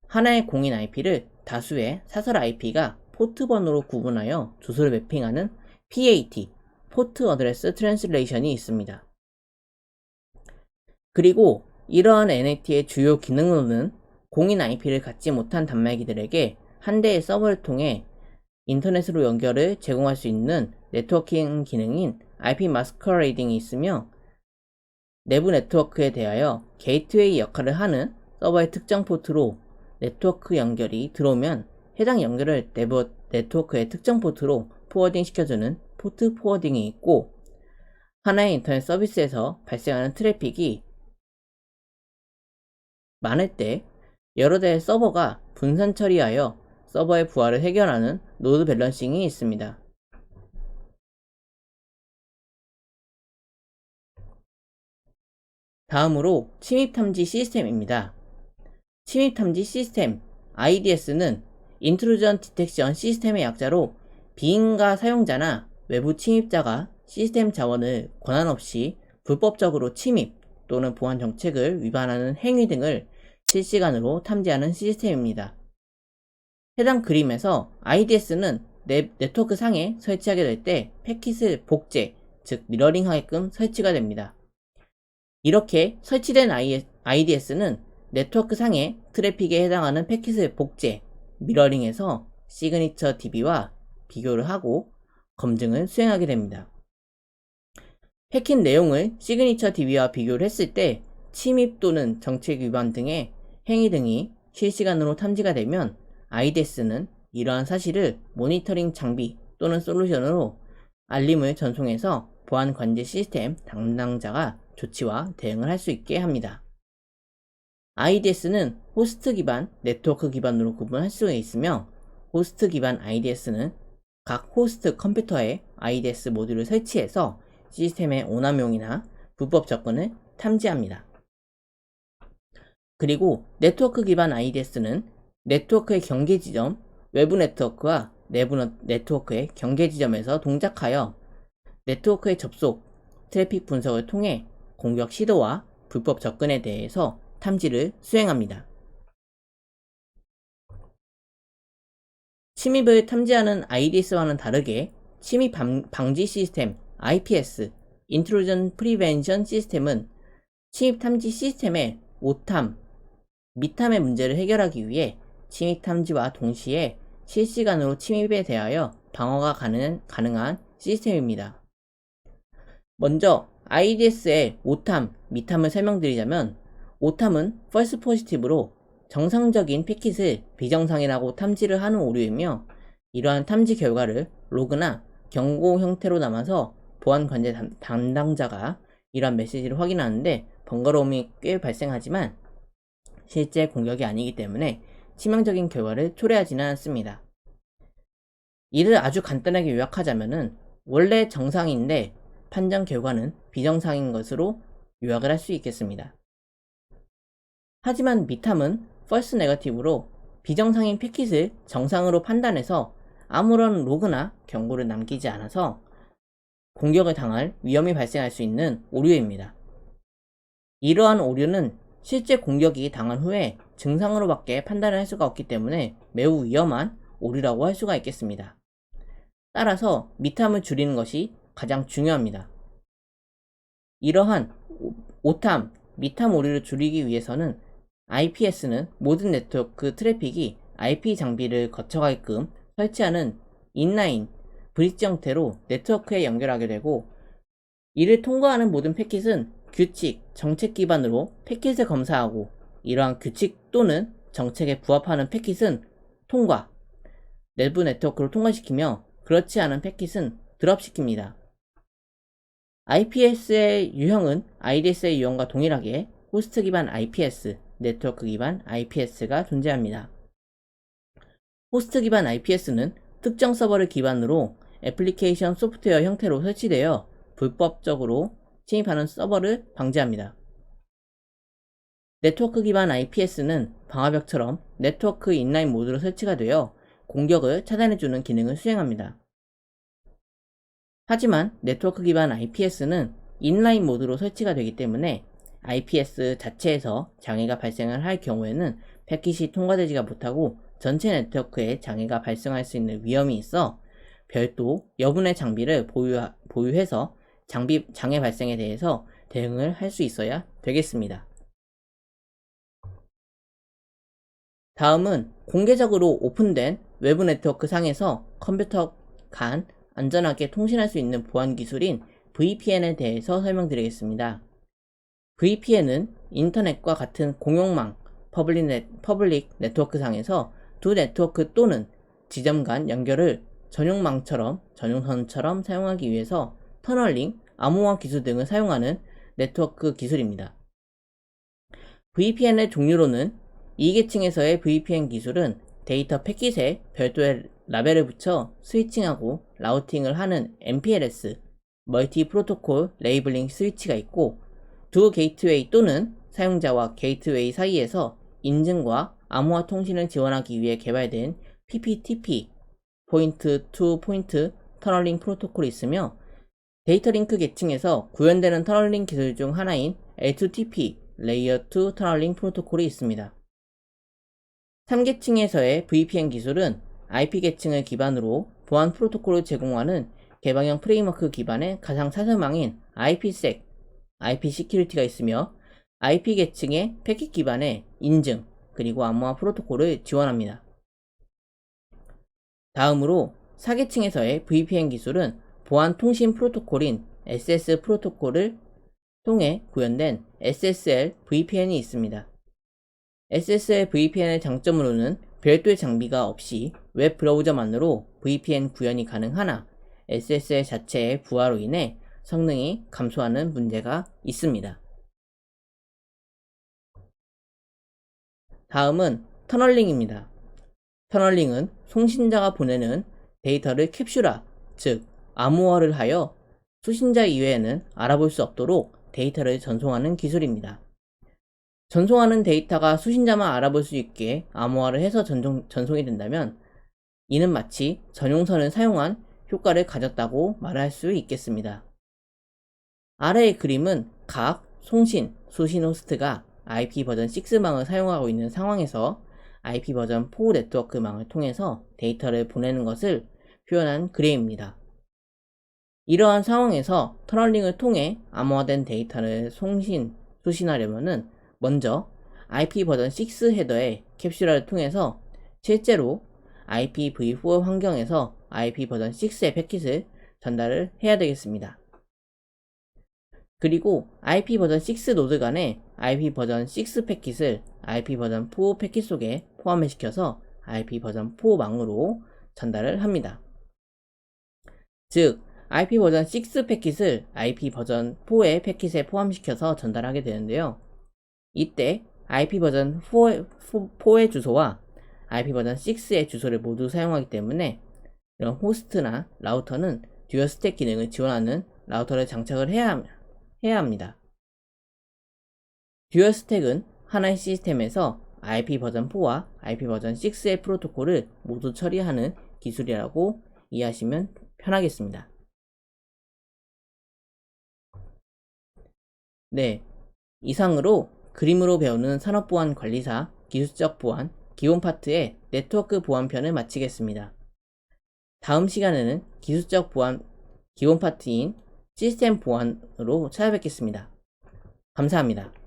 하나의 공인 IP를 다수의 사설 IP가 포트 번호로 구분하여 주소를 매핑하는 PAT, 포트 어드레스 트랜슬레이션이 있습니다. 그리고 이러한 NAT의 주요 기능으로는 공인 IP를 갖지 못한 단말기들에게 한 대의 서버를 통해 인터넷으로 연결을 제공할 수 있는 네트워킹 기능인 IP 마스커레이딩이 있으며 내부 네트워크에 대하여 게이트웨이 역할을 하는 서버의 특정 포트로 네트워크 연결이 들어오면 해당 연결을 내부 네트워크의 특정 포트로 포워딩 시켜주는 포트 포워딩이 있고 하나의 인터넷 서비스에서 발생하는 트래픽이 많을 때 여러 대의 서버가 분산 처리하여 서버의 부하를 해결하는 노드 밸런싱이 있습니다. 다음으로 침입 탐지 시스템입니다. 침입 탐지 시스템 IDS는 인트루전 디텍션 시스템의 약자로 비인가 사용자나 외부 침입자가 시스템 자원을 권한 없이 불법적으로 침입 또는 보안 정책을 위반하는 행위 등을 실시간으로 탐지하는 시스템입니다. 해당 그림에서 IDS는 네트워크 상에 설치하게 될 때 패킷을 복제, 즉 미러링하게끔 설치가 됩니다. 이렇게 설치된 IDS는 네트워크 상의 트래픽에 해당하는 패킷을 복제, 미러링해서 시그니처 DB와 비교를 하고 검증을 수행하게 됩니다. 패킷 내용을 시그니처 DB와 비교를 했을 때 침입 또는 정책 위반 등의 행위 등이 실시간으로 탐지가 되면 IDS는 이러한 사실을 모니터링 장비 또는 솔루션으로 알림을 전송해서 보안 관제 시스템 담당자가 조치와 대응을 할 수 있게 합니다. IDS는 호스트 기반, 네트워크 기반으로 구분할 수 있으며 호스트 기반 IDS는 각 호스트 컴퓨터에 IDS 모듈을 설치해서 시스템의 오남용이나 불법 접근을 탐지합니다. 그리고 네트워크 기반 IDS는 네트워크의 경계 지점, 외부 네트워크와 내부 네트워크의 경계 지점에서 동작하여 네트워크의 접속, 트래픽 분석을 통해 공격 시도와 불법 접근에 대해서 탐지를 수행합니다. 침입을 탐지하는 IDS와는 다르게 침입 방지 시스템 IPS (Intrusion Prevention System은) 침입 탐지 시스템의 오탐, 미탐의 문제를 해결하기 위해 침입 탐지와 동시에 실시간으로 침입에 대하여 방어가 가능한 시스템입니다. 먼저 IDS의 오탐, 미탐을 설명드리자면, 오탐은 false positive로 정상적인 패킷을 비정상이라고 탐지를 하는 오류이며, 이러한 탐지 결과를 로그나 경고 형태로 남아서 보안 관제 담당자가 이러한 메시지를 확인하는데 번거로움이 꽤 발생하지만 실제 공격이 아니기 때문에 치명적인 결과를 초래하지는 않습니다. 이를 아주 간단하게 요약하자면은 원래 정상인데 판정 결과는 비정상인 것으로 요약을 할 수 있겠습니다. 하지만 미탐은 false negative로 비정상인 패킷을 정상으로 판단해서 아무런 로그나 경고를 남기지 않아서 공격을 당할 위험이 발생할 수 있는 오류입니다. 이러한 오류는 실제 공격이 당한 후에 증상으로밖에 판단을 할 수가 없기 때문에 매우 위험한 오류라고 할 수가 있겠습니다. 따라서 미탐을 줄이는 것이 가장 중요합니다. 이러한 오탐, 미탐 오류를 줄이기 위해서는 IPS는 모든 네트워크 트래픽이 IP 장비를 거쳐가게끔 설치하는 인라인, 브릿지 형태로 네트워크에 연결하게 되고, 이를 통과하는 모든 패킷은 규칙, 정책 기반으로 패킷을 검사하고, 이러한 규칙 또는 정책에 부합하는 패킷은 통과, 내부 네트워크로 통과시키며 그렇지 않은 패킷은 드롭시킵니다. IPS의 유형은 IDS의 유형과 동일하게 호스트 기반 IPS, 네트워크 기반 IPS가 존재합니다. 호스트 기반 IPS는 특정 서버를 기반으로 애플리케이션 소프트웨어 형태로 설치되어 불법적으로 침입하는 서버를 방지합니다. 네트워크 기반 IPS는 방화벽처럼 네트워크 인라인 모드로 설치가 되어 공격을 차단해주는 기능을 수행합니다. 하지만 네트워크 기반 IPS는 인라인 모드로 설치가 되기 때문에 IPS 자체에서 장애가 발생을 할 경우에는 패킷이 통과되지가 못하고 전체 네트워크에 장애가 발생할 수 있는 위험이 있어 별도 여분의 장비를 보유해서 장애 발생에 대해서 대응을 할 수 있어야 되겠습니다. 다음은 공개적으로 오픈된 외부 네트워크 상에서 컴퓨터 간 안전하게 통신할 수 있는 보안 기술인 VPN에 대해서 설명드리겠습니다. VPN은 인터넷과 같은 공용망, 퍼블릭 네트워크 상에서 두 네트워크 또는 지점 간 연결을 전용선처럼 사용하기 위해서 터널링, 암호화 기술 등을 사용하는 네트워크 기술입니다. VPN의 종류로는 2계층에서의 VPN 기술은 데이터 패킷에 별도의 라벨을 붙여 스위칭하고 라우팅을 하는 MPLS, 멀티 프로토콜 레이블링 스위치가 있고, 두 게이트웨이 또는 사용자와 게이트웨이 사이에서 인증과 암호화 통신을 지원하기 위해 개발된 PPTP, 포인트 투 포인트 터널링 프로토콜이 있으며, 데이터 링크 계층에서 구현되는 터널링 기술 중 하나인 L2TP, 레이어 2 터널링 프로토콜이 있습니다. 3계층에서의 VPN 기술은 IP 계층을 기반으로 보안 프로토콜을 제공하는 개방형 프레임워크 기반의 가상 사설망인 IPsec, IP 시큐리티가 있으며 IP 계층의 패킷 기반의 인증, 그리고 암호화 프로토콜을 지원합니다. 다음으로 4계층에서의 VPN 기술은 보안 통신 프로토콜인 SS 프로토콜을 통해 구현된 SSL VPN이 있습니다. SSL VPN의 장점으로는 별도의 장비가 없이 웹 브라우저만으로 VPN 구현이 가능하나 SSL 자체의 부하로 인해 성능이 감소하는 문제가 있습니다. 다음은 터널링입니다. 터널링은 송신자가 보내는 데이터를 캡슐화, 즉 암호화를 하여 수신자 이외에는 알아볼 수 없도록 데이터를 전송하는 기술입니다. 전송하는 데이터가 수신자만 알아볼 수 있게 암호화를 해서 전송이 된다면 이는 마치 전용선을 사용한 효과를 가졌다고 말할 수 있겠습니다. 아래의 그림은 각 송신, 수신 호스트가 IP 버전 6망을 사용하고 있는 상황에서 IP 버전 4 네트워크망을 통해서 데이터를 보내는 것을 표현한 그래입니다. 이러한 상황에서 터널링을 통해 암호화된 데이터를 수신하려면 먼저 IP 버전 6 헤더의 캡슐화를 통해서 실제로 IPv4 환경에서 IP 버전 6의 패킷을 전달을 해야 되겠습니다. 그리고 IP 버전 6 노드 간에 IP 버전 6 패킷을 IP 버전 4 패킷 속에 포함을 시켜서 IP 버전 4 망으로 전달을 합니다. 즉, IP 버전 6 패킷을 IP 버전 4의 패킷에 포함시켜서 전달하게 되는데요. 이때 IP 버전 4의 주소와 IP 버전 6의 주소를 모두 사용하기 때문에 이런 호스트나 라우터는 듀얼 스택 기능을 지원하는 라우터를 장착을 해야 합니다. 듀얼 스택은 하나의 시스템에서 IP 버전 4와 IP 버전 6의 프로토콜을 모두 처리하는 기술이라고 이해하시면 편하겠습니다. 네, 이상으로 그림으로 배우는 산업보안 관리사 기술적 보안 기본 파트의 네트워크 보안 편을 마치겠습니다. 다음 시간에는 기술적 보안 기본 파트인 시스템 보안으로 찾아뵙겠습니다. 감사합니다.